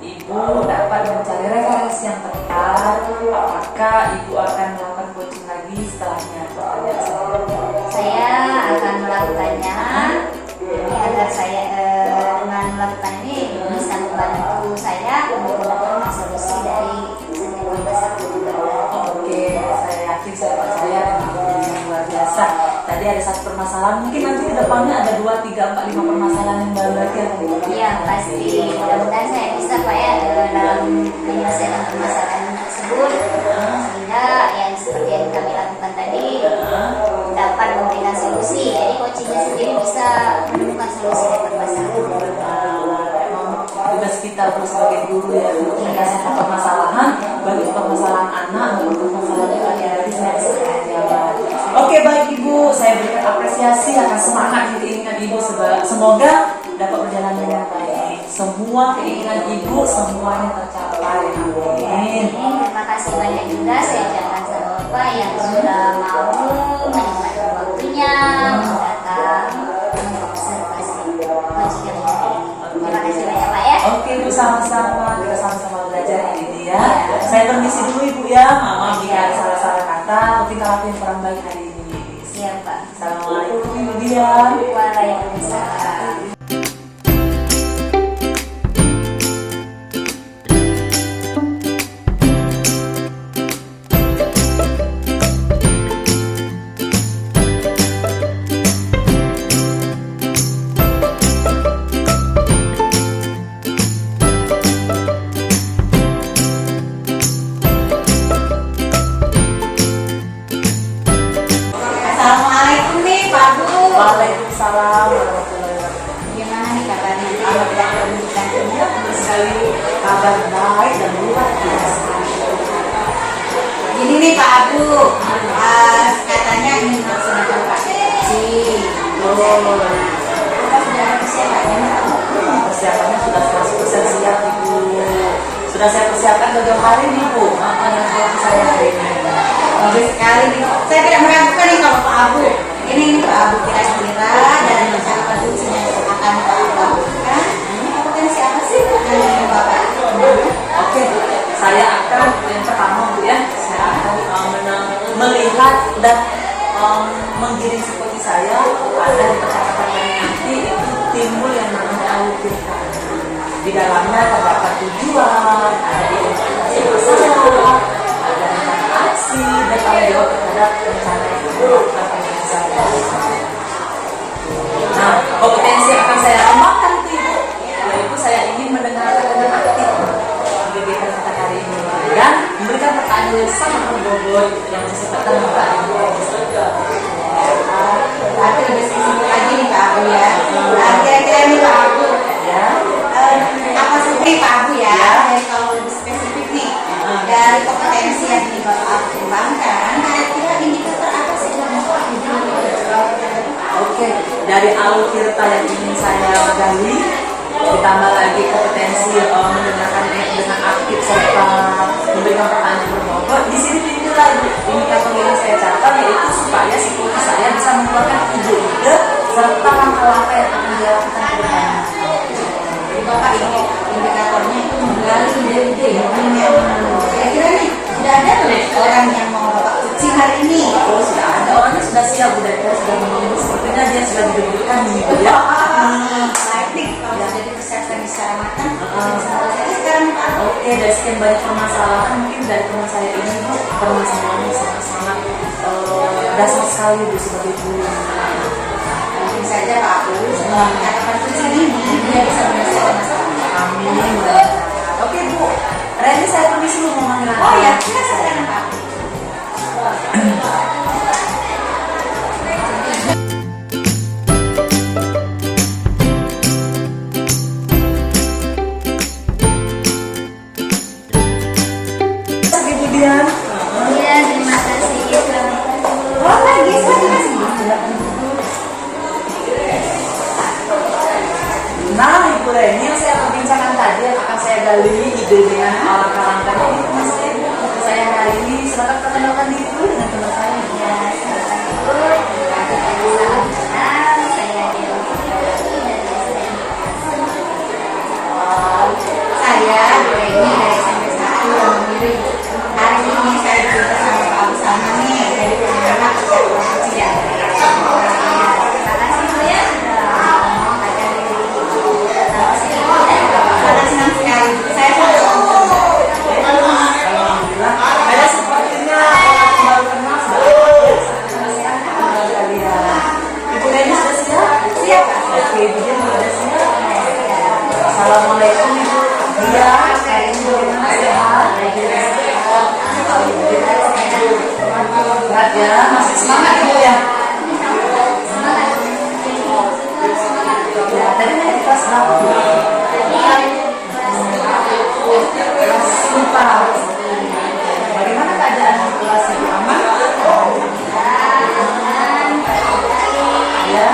Ibu dapat mencari referensi yang tepat. Apakah Ibu akan melakukan coaching lagi setelahnya? Saya akan melakukannya agar saya dengan melakukan ini bisa membantu saya untuk mendapatkan solusi dari setiap masalah. Oke, saya yakin, saya percaya ini luar biasa. Tadi ada satu permasalahan, mungkin nanti ke depannya ada 2, 3, 4, 5 permasalahan yang baru lagi. Iya pasti, mudah-mudahan saya bisa Pak ya dalam menyelesaikan permasalahan tersebut, sehingga yang seperti yang kami lakukan tadi dapat memberikan solusi. Jadi coachingnya sendiri bisa menemukan solusi dari permasalahan. Tugas kita sebagai guru ya, untuk menyelesaikan permasalahan, bagi permasalahan anak, untuk permasalahan yang ada di saya. Oke, baik Ibu, saya berikan apresiasi atas semangat keinginan Ibu. Semoga dapat berjalan dengan baik. Semua keinginan Ibu semuanya tercapai. Amin. Terima kasih banyak juga saya ucapkan sama Bapak yang sudah mau menikmati waktunya datang mengobservasi coaching kami hari ini. Terima kasih banyak Pak ya. Oke Bu, sama-sama. Kita sama-sama belajar ini ya. Saya permisi dulu Ibu ya. Mama jika ada salah-salah kata atau tingkah laku yang kurang baik hari ini. Siap, Pak. Assalamualaikum Ibu Dian. Waalaikumsalam. Assalamualaikum nih Pak Bu. Waalaikumsalam warahmatullahi wabarakatuh. Gimana nih kabarnya? Kalau tidak pendidikan ini Betul sekali, kabar baik dan luar biasa. Gini nih Pak Abu, katanya ingin melaksanakan praktisi. Kita sudah ada persiapannya Pak Bu? Persiapannya sudah 100% siap Ibu. Sudah saya persiapkan jauh hari nih Bu. Apa yang buat saya hari ini? Bagus sekali nih. Saya tidak meragukan nih kalau Pak Abu. Ini Pak Abu kira-kira dan rencana produksi yang akan Pak Abu lakukan. Ini potensi apa sih yang Bapak? Oke, saya akan yang pertama Bu ya, saya akan melihat dan menggiring seperti saya ada di percakapan kami nanti itu timbul yang namanya alukirta. Di dalamnya terdapat tujuan, ada identifikasi masalah, ada rencana aksi dan tanggung jawab terhadap rencana itu kompetensi saya. Nah, kompetensi yang akan saya kembangkan itu Ibu, yaitu saya ingin mendengarkan dengan aktif kegiatan kita hari ini dan memberikan pertanyaan yang sangat berbobot yang disebutkan pertanyaan Berarti lebih spesifik lagi nih Pak Abu ya. Kira-kira nih Pak Abu, ya. apa sih nih Pak Abu ya? Dari kalau lebih spesifik nih dari kompetensi yang di Bapak Abu kembangkan, kira-kira indikator apa sih yang mau Oke, dari alukirta yang ingin saya gali, ditambah lagi kompetensi mendengarkan dengan aktif serta memberikan pertanyaan berbobot. Di sini timbul lagi indikator yang saya catat yaitu supaya psikologi saya bisa mengeluarkan ide-ide serta langkah-langkah yang akan dilakukan ke depan. Jadi Bapak ini indikatornya itu menggali ide-ide ya. Kira-kira nih sudah ada tuh orang yang mau Bapak coaching hari ini? Oh sudah ada, orangnya sudah siap, sudah menunggu. Sepertinya dia sudah diberikan nih Bu ya. Baik nih, kalau sudah dipersiapkan secara matang, jadi sekarang Pak Abu. Oke, dari sekian banyak permasalahan mungkin dari teman saya ini Bu, permasalahannya sangat-sangat dasar sekali Bu sebagai guru. Mungkin saja Pak Abu, katakan coaching ini dia bisa menyelesaikan masalah. Amin. Oke Bu, Reni saya permisi dulu mau manggil Oh ya, silakan Pak Abu. Ibu Dian. Iya, terima kasih. Selamat Oh lagi, silakan. Nah Ibu Reni yang saya perbincangkan tadi yang akan saya gali ide dengan langkah-langkahnya ini teman saya Bu. Saya hari ini silakan perkenalkan diri dulu dengan teman saya. Ya, salam kenal. Saya Dewi Fitriani dari Saya Bu Reni dari SMP 1 yang memilih. Hari ini saya juga sama Pak Abu sama nih dari anak coaching ya. Terima kasih Bu ya sudah mengangkat diri. Sangat senang sekali. Saya sangat Alhamdulillah. Ada sepertinya orang baru kenal sudah kalian. Ibu Reni sudah siap? siap Pak. Oke, Ibu Dian sudah siap. Assalamualaikum Ibu Dian. Hari ini bagaimana sehat? Sehat ya, masih semangat Ibu ya. Ya, tadi naik kelas berapa? Kelas 4. Bagaimana keadaan di kelas Ibu? Aman? Ya.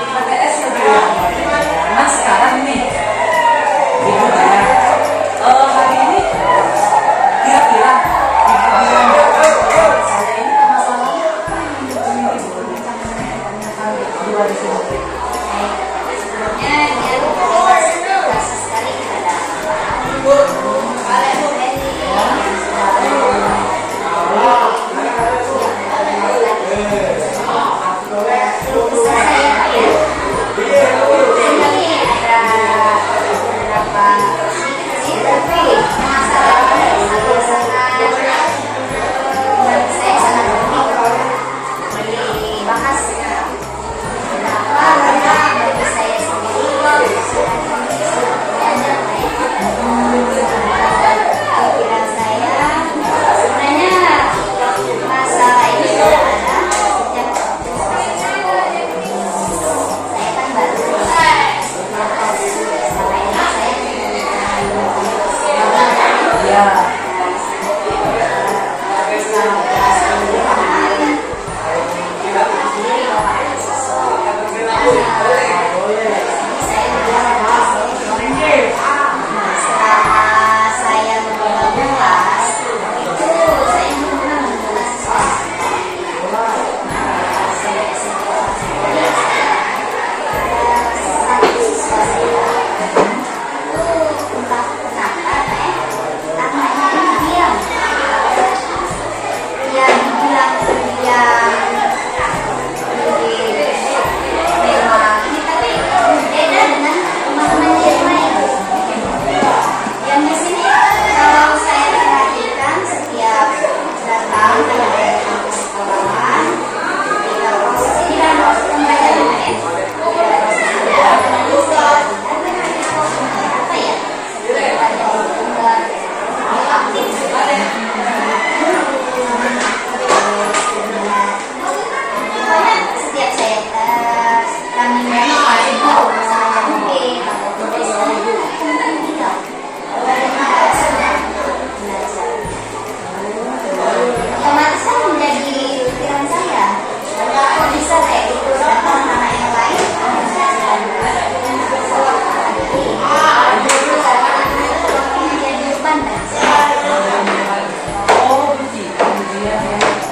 PTS ya Bu. Nah sekarang nih Ibu Dian, hari ini kira-kira Ibu Dian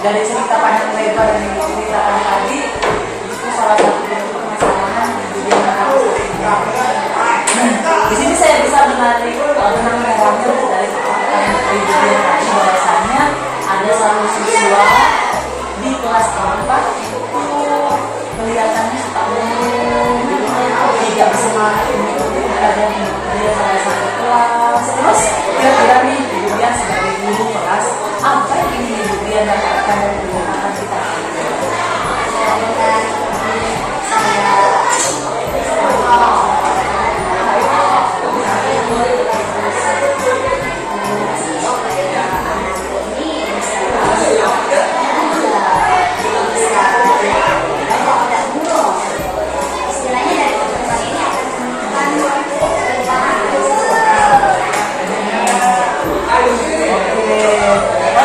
dari cerita panjang lebar yang diceritakan tadi, itu salah satu bentuk permasalahan Ibu Dian di sini saya bisa menarik mengambil dari perkataan Ibu Dian tadi bahwasanya ada satu siswa di kelas 4 itu kelihatannya suka ngomong, tidak bersemangat mengikuti pelajaran dia pada satu kelas. Terus kira-kira nih Ibu Dian sebagai guru kelas, apa yang ingin Ibu Dian dapatkan dari pengalaman kita?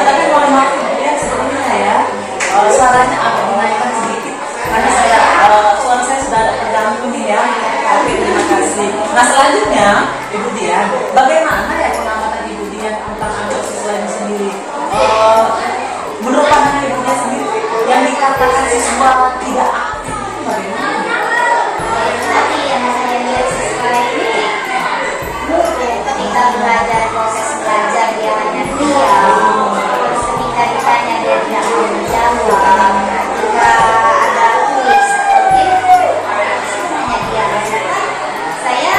Tapi mohon maaf ya sebelumnya ya, suaranya agak dinaikkan sedikit karena suara saya sudah ada terganggu nih ya. Oke, terima kasih. Nah selanjutnya Ibu Dian, bagaimana ya pengamatan Ibu Dian tentang anak siswa ini sendiri? Menurut pandangan Ibu Dian sendiri, yang dikatakan siswa tidak aktif itu bagaimana? Tadi yang saya lihat siswa ini ketika belajar, proses belajar dia hanya diam, terus ketika ditanya dia tidak mau menjawab, ketika ada kuis hanya diam. Saya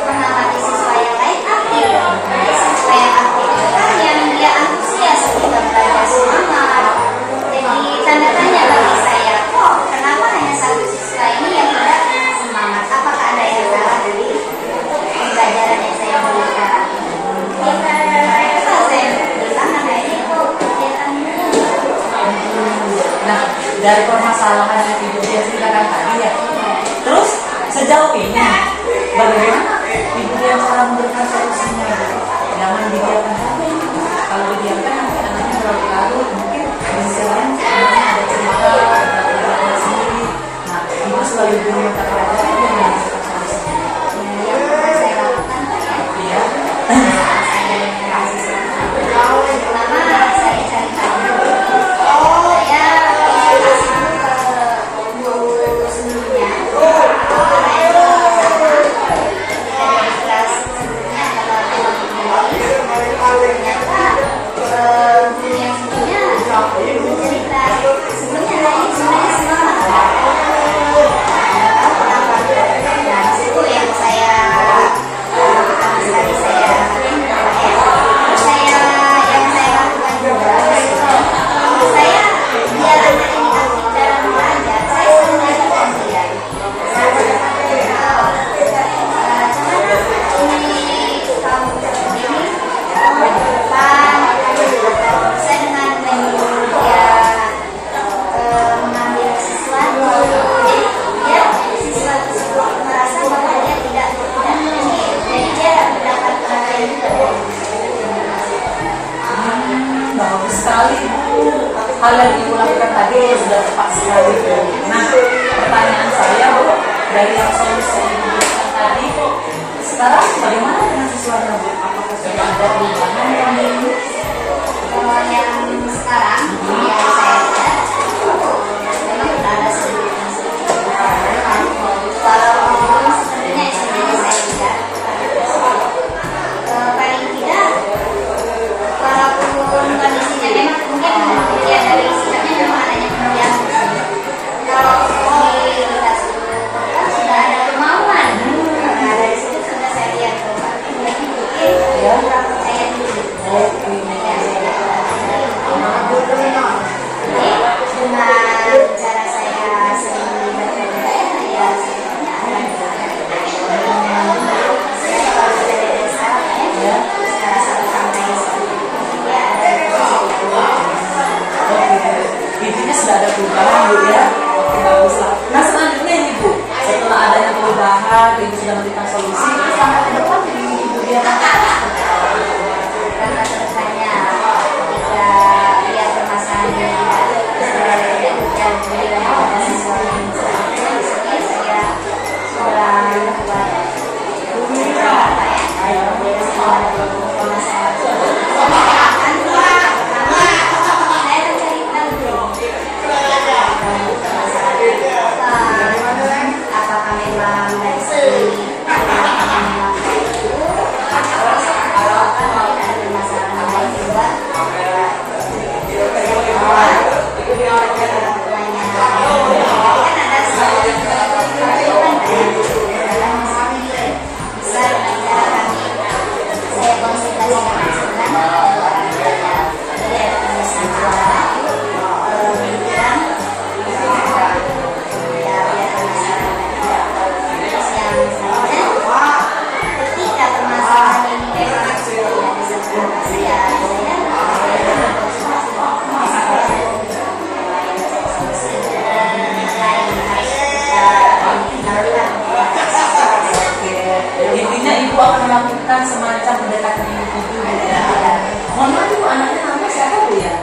mengamati siswa yang lain aktif. Siswa yang aktif itu kan yang dia antusias ketika belajar, semangat. Jadi tanda tanya bagi saya, kok kenapa hanya satu siswa ini yang tidak semangat? Apakah ada yang salah dari pembelajaran yang saya berikan? Ya mereka saya bilang karena ini kok kegiatan ini. Nah, dari permasalahan yang Ibu Dian ceritakan tadi ya. Terus sejauh ini bagaimana Ibu Dian cara memberikan solusinya? Jangan dibiarkan saja. Kalau dibiarkan nanti anaknya berlarut, mungkin di sisi lain anaknya ada cerita, ada pelajaran sendiri. Nah, Ibu sebagai guru mata pelajaran yang memberikan solusinya. Yang pernah saya lakukan Pak ya. Iya. Pertama saya cari tahu. Saya konsultasi ke guru sebelumnya. Karena itu sama. Ketika di kelas sebelumnya adalah ternyata guru yang sebelumnya cerita sebelumnya tadi sebenarnya semangat. Tahu kenapa? Nah itu yang saya pertama sekali saya lakukan juga. Saya biar anak ini aktif dalam belajar. Saya selalu mengajarkan dia. Saya ini kamu ini kamu depan saya dengan menyuruh dia mengambil sesuatu. Jadi dia siswa tersebut merasa bahwa dia tidak kecil. Jadi dia mendapat perhatian juga dari Bagus sekali Bu. Hal yang Ibu lakukan tadi sudah tepat sekali. Nah, pertanyaan saya Bu, dari yang solusi Ibu berikan tadi, sekarang bagaimana dengan siswanya Bu? Apakah sudah ada perubahan yang ini? Kalau yang sekarang yang saya lihat memang sudah ada sedikit perubahan. Walaupun sebenarnya sebenarnya saya lihat paling tidak walaupun kondisinya memang mungkin dia dari sikapnya memang adanya pendiam. Kalau di kita sudah ada kemauan, nah dari situ sudah saya lihat mungkin kurang percaya diri. Dengan cara saya sering bertanya ya sebenarnya ada saya kalau dari desa ya secara sampai ya ada Intinya sudah ada perubahan Bu ya. Oke, bagus lah. Nah selanjutnya ini Bu, setelah adanya perubahan, Ibu sudah memberikan solusi. Sampai ke depan Ibu Dian karena kedepannya ketika dia permasalahannya tidak terjadi pada siswa yang selanjutnya di sini saya sudah membuat apa ya permasalahan Intinya ibu akan melakukan semacam pendekatan individu ya. Mohon maaf ibu, anaknya nama siapa bu ya?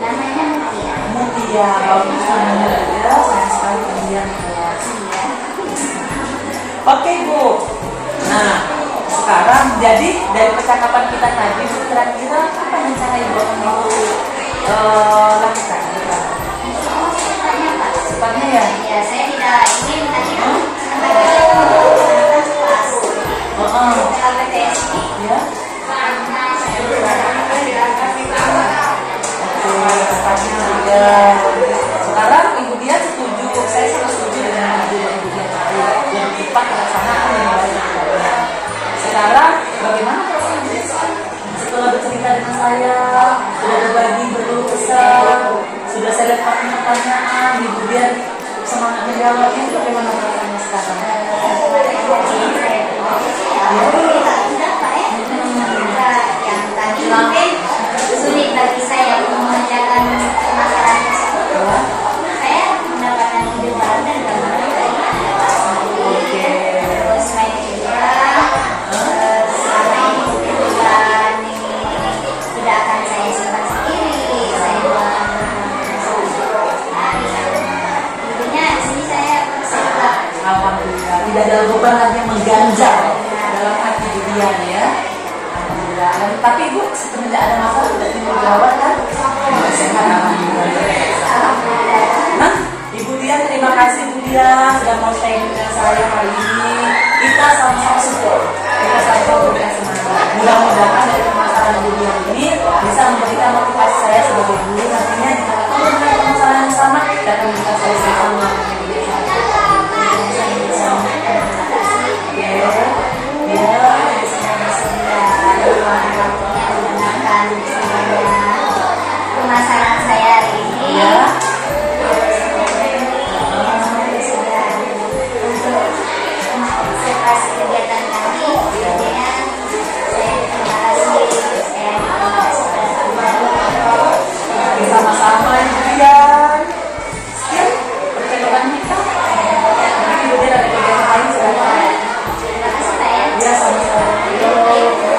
Namanya Mutia. Mutia, bagus namanya ya, sayang sekali kemudian ya. Oke bu. Nah, sekarang jadi dari percakapan kita tadi bu, kira-kira apa rencana ibu akan mau lakukan? Oh, ceritanya Pak. Cepatnya ya? Ya, saya tidak ingin tadi sebentar lagi saya mau melaksanakan kelas. Setelah PTS ini, Ya. karena saya berada di atas Oke, cepatnya juga. Sekarang ibu dia setuju, saya sangat setuju dengan ibu dia tadi. Lebih cepat pelaksanaan yang baik. Sekarang bagaimana perasaan ibu setelah bercerita dengan saya, sudah berbagi berkeluh kesah, sudah saya lihat pertanyaan, ibu dia semangat menjawabnya, bagaimana perasaannya sekarang? yang tadi mungkin sulit bagi saya untuk mengerjakan permasalahan tersebut. Saya mendapatkan ide baru dan gambaran dari anak sendiri. Terus saya juga selama ini mungkin bulan ini tidak akan saya simpan sendiri. Saya buat intinya di sini saya bersekolah. Alhamdulillah, tidak ada beban lagi yang mengganjal dalam hati Budian ya. Alhamdulillah. Tapi ibu sebenarnya ada masalah tidak timbul gawat kan? Sehat alhamdulillah. Nah, Ibu Dian, terima kasih Bu Dian sudah mau sharing dengan saya hari ini. Kita sama-sama support, kita sama-sama berikan semangat. Mudah-mudahan dari permasalahan Bu Dian ini bisa memberikan motivasi saya sebagai guru nantinya jika kamu dengan permasalahan yang sama dapat memberikan saya sama. Permasalahan saya hari ini Ya. untuk observasi kegiatan kami, kemudian saya terima kasih Sama-sama Ibu Dian. Sekian percakapan kita. Mungkin Ibu Dian ada kegiatan lain silahkan. terima kasih Pak ya. Ya, sama-sama.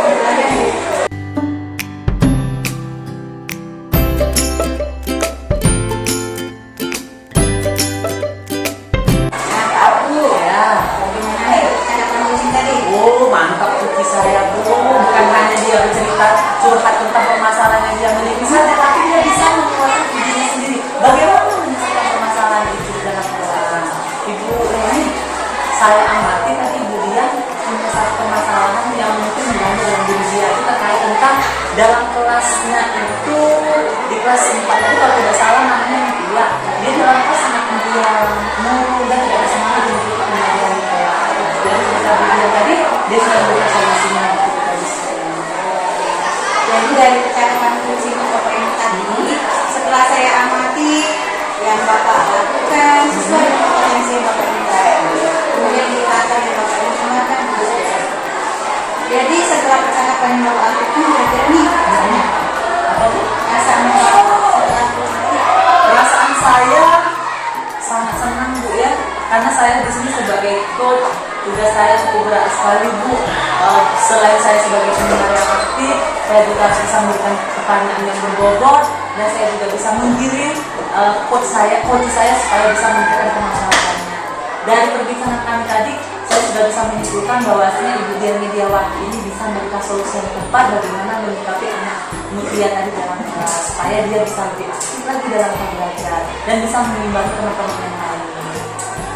Nah, Pak Abu, Ya. bagaimana nih percakapan kucing tadi? Oh, mantap cuci saya Bu. Bukan hanya dia bercerita curhat tentang permasalahan yang dia miliki saja, tapi dia bisa mengeluarkan dirinya sendiri. Bagaimana menyelesaikan permasalahan itu dalam kelas? Ibu ini saya amati tadi Ibu dia punya satu permasalahan yang mungkin mengganggu dalam diri dia itu terkait tentang dalam kelasnya itu di kelas 4 itu kalau tidak salah namanya Mutia. Dia dalam kelas sangat pendiam, dan tidak ada semangat untuk pengajaran di kelas. Dan ketika dia tadi dia sudah memberikan solusinya untuk tadi. Jadi dari percakapan kucing Bapak ini tadi, setelah saya amati yang Bapak lakukan sesuai dengan potensi yang Bapak minta, kemudian indikator yang Bapak inginkan juga selesai. Jadi setelah percakapan yang Bapak lakukan, kira-kira nih Apa Bu? perasaan Bapak setelah kucing Perasaan saya sangat senang Bu ya, karena saya di sini sebagai coach, tugas saya cukup berat sekali Bu. Selain saya sebagai pendengar yang aktif, saya juga harus bisa memberikan pertanyaan yang berbobot, dan saya juga bisa menggiring coach saya supaya bisa memberikan permasalahannya. Dari perbincangan kami tadi, saya sudah bisa menyimpulkan bahwasanya Ibu Dian Mediawati ini bisa memberikan solusi yang tepat bagaimana menyikapi anak Mutia tadi dalam kelas, supaya dia bisa lebih aktif lagi dalam belajar dan bisa mengimbangi teman-teman yang lain.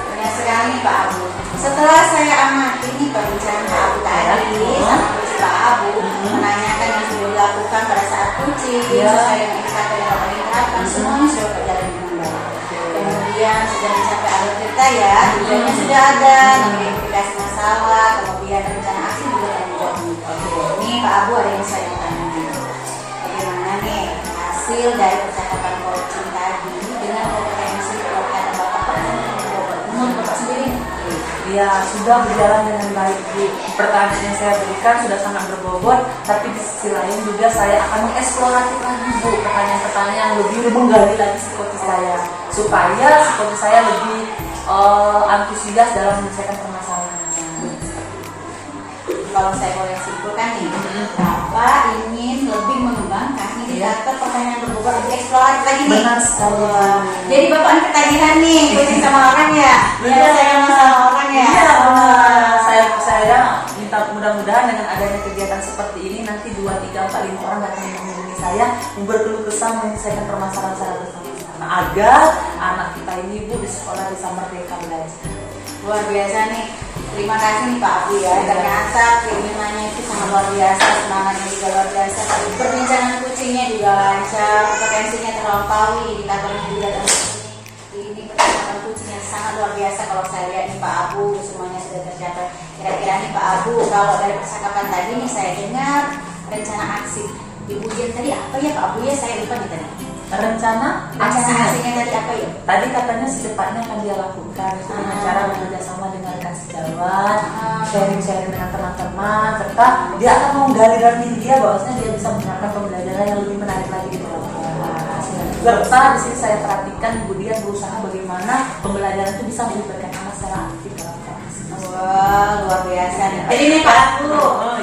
Banyak sekali nih Pak Abu. Setelah saya amati nih perbincangan Pak Abu tadi sama kucing Pak Abu menanyakan yang sudah dilakukan pada saat kucing sesuai dengan indikator yang Bapak terapkan, semuanya sudah berjalan dengan baik. Kemudian sudah mencapai alur cerita ya, tujuannya sudah ada, identifikasi masalah, kemudian rencana aksi juga telah dijawab. Ini Pak Abu ada yang saya tanya. Bagaimana nih hasil dari percakapan coaching tadi dengan kompetensi pelatihan Bapak menurut Bapak sendiri? Ya, sudah berjalan dengan baik Bu. Pertanyaan yang saya berikan sudah sangat berbobot, tapi di sisi lain juga saya akan mengeksplorasi lagi Bu pertanyaan-pertanyaan yang lebih menggali lagi psikologi saya, supaya psikologi saya lebih antusias dalam menyelesaikan permasalahan. kalau saya boleh simpulkan nih, Bapak ingin lebih mengembangkan indikator pertanyaan berbobot, lebih eksploratif lagi nih. Benar sekali. Jadi Bapak ini ketagihan nih, kucing sama orang ya? Iya, saya sama orang ya? Iya, benar. Saya minta mudah-mudahan dengan adanya kegiatan seperti ini nanti 2, 3, 4, 5 orang datang menghubungi saya, berkeluh kesah menyelesaikan permasalahan secara bersama-sama agar anak kita ini Bu di sekolah bisa merdeka belajar. Luar biasa nih. Terima kasih nih Pak Abu ya. Ternyata keinginannya itu sangat luar biasa, semangatnya juga luar biasa. Perbincangan kucingnya juga lancar, potensinya terlampaui, indikatornya juga terpenuhi. Ini percakapan kucing yang sangat luar biasa kalau saya lihat nih Pak Abu, semuanya sudah tercapai. Kira-kira nih Pak Abu, kalau dari percakapan tadi nih saya dengar rencana aksi Ibu Dian tadi apa ya Pak Abu ya? Saya lupa nih tadi. Rencana Aksinya tadi apa ya? tadi katanya secepatnya akan dia lakukan itu dengan cara bekerja sama dengan rekan sejawat, sharing-sharing dengan teman-teman, serta dia akan menggali dalam diri dia bahwasanya dia bisa menerapkan pembelajaran yang lebih menarik lagi di dalam kelas. Serta di sini saya perhatikan Ibu Dian berusaha bagaimana pembelajaran itu bisa melibatkan anak secara aktif dalam kelas. Wah, luar biasa nih. Jadi nih Pak Abu,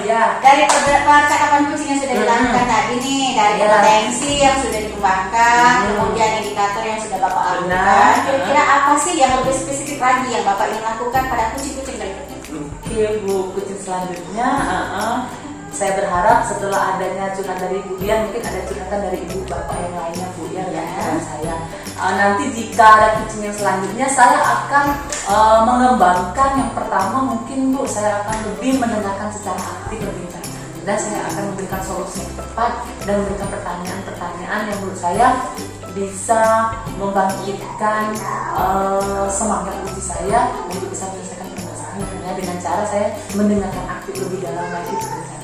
Ya. dari percakapan kucing yang sudah dilakukan tadi nih, dari Iya. potensi yang sudah dikembangkan, kemudian indikator yang sudah Bapak lakukan, Benar. kira-kira apa sih yang lebih spesifik lagi yang Bapak ingin lakukan pada kucing-kucing berikutnya? Oke Bu, kucing selanjutnya saya berharap setelah adanya curhatan dari Ibu Dian, mungkin ada curhatan dari ibu bapak yang lainnya Bu ya, dan saya nanti jika ada kucing yang selanjutnya saya akan mengembangkan. Yang pertama mungkin Bu, saya akan lebih mendengarkan secara aktif berbincang dan saya akan memberikan solusi yang tepat dan memberikan pertanyaan-pertanyaan yang menurut saya bisa membangkitkan semangat kucing saya untuk bisa menyelesaikan permasalahan dengan cara saya mendengarkan aktif lebih dalam lagi berbincang.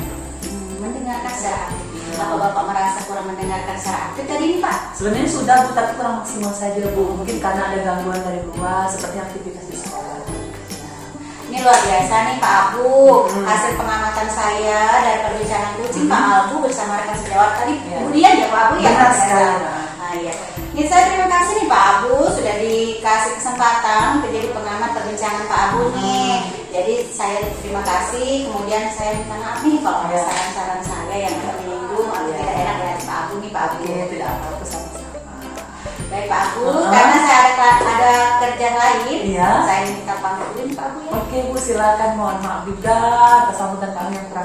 Mendengarkan secara aktif. Apa Bapak merasa kurang mendengarkan secara aktif tadi nih Pak? Sebenarnya sudah Bu, tapi kurang maksimal saja Bu. Mungkin karena ada gangguan dari luar seperti aktivitas di sekolah. Ini luar biasa nih Pak Abu. Hasil pengamatan saya dari perbincangan kucing Pak Abu bersama rekan sejawat tadi. Ya. Kemudian ya Pak Abu ya. Benar Pak? sekali. Nah, iya. Ini saya terima kasih nih Pak Abu sudah dikasih kesempatan untuk jadi pengamat perbincangan Pak Abu nih. Jadi saya terima kasih. Kemudian saya minta maaf nih kalau ada saran-saran saya yang menyinggung atau tidak enak dari Pak Abu nih Pak Abu. Oke, tidak apa-apa sama-sama. Baik Pak Abu, karena saya ada kerjaan lain, Iya. saya minta pamit dulu nih Pak Abu ya. Oke Bu, silakan. Mohon maaf juga atas sambutan kami yang kurang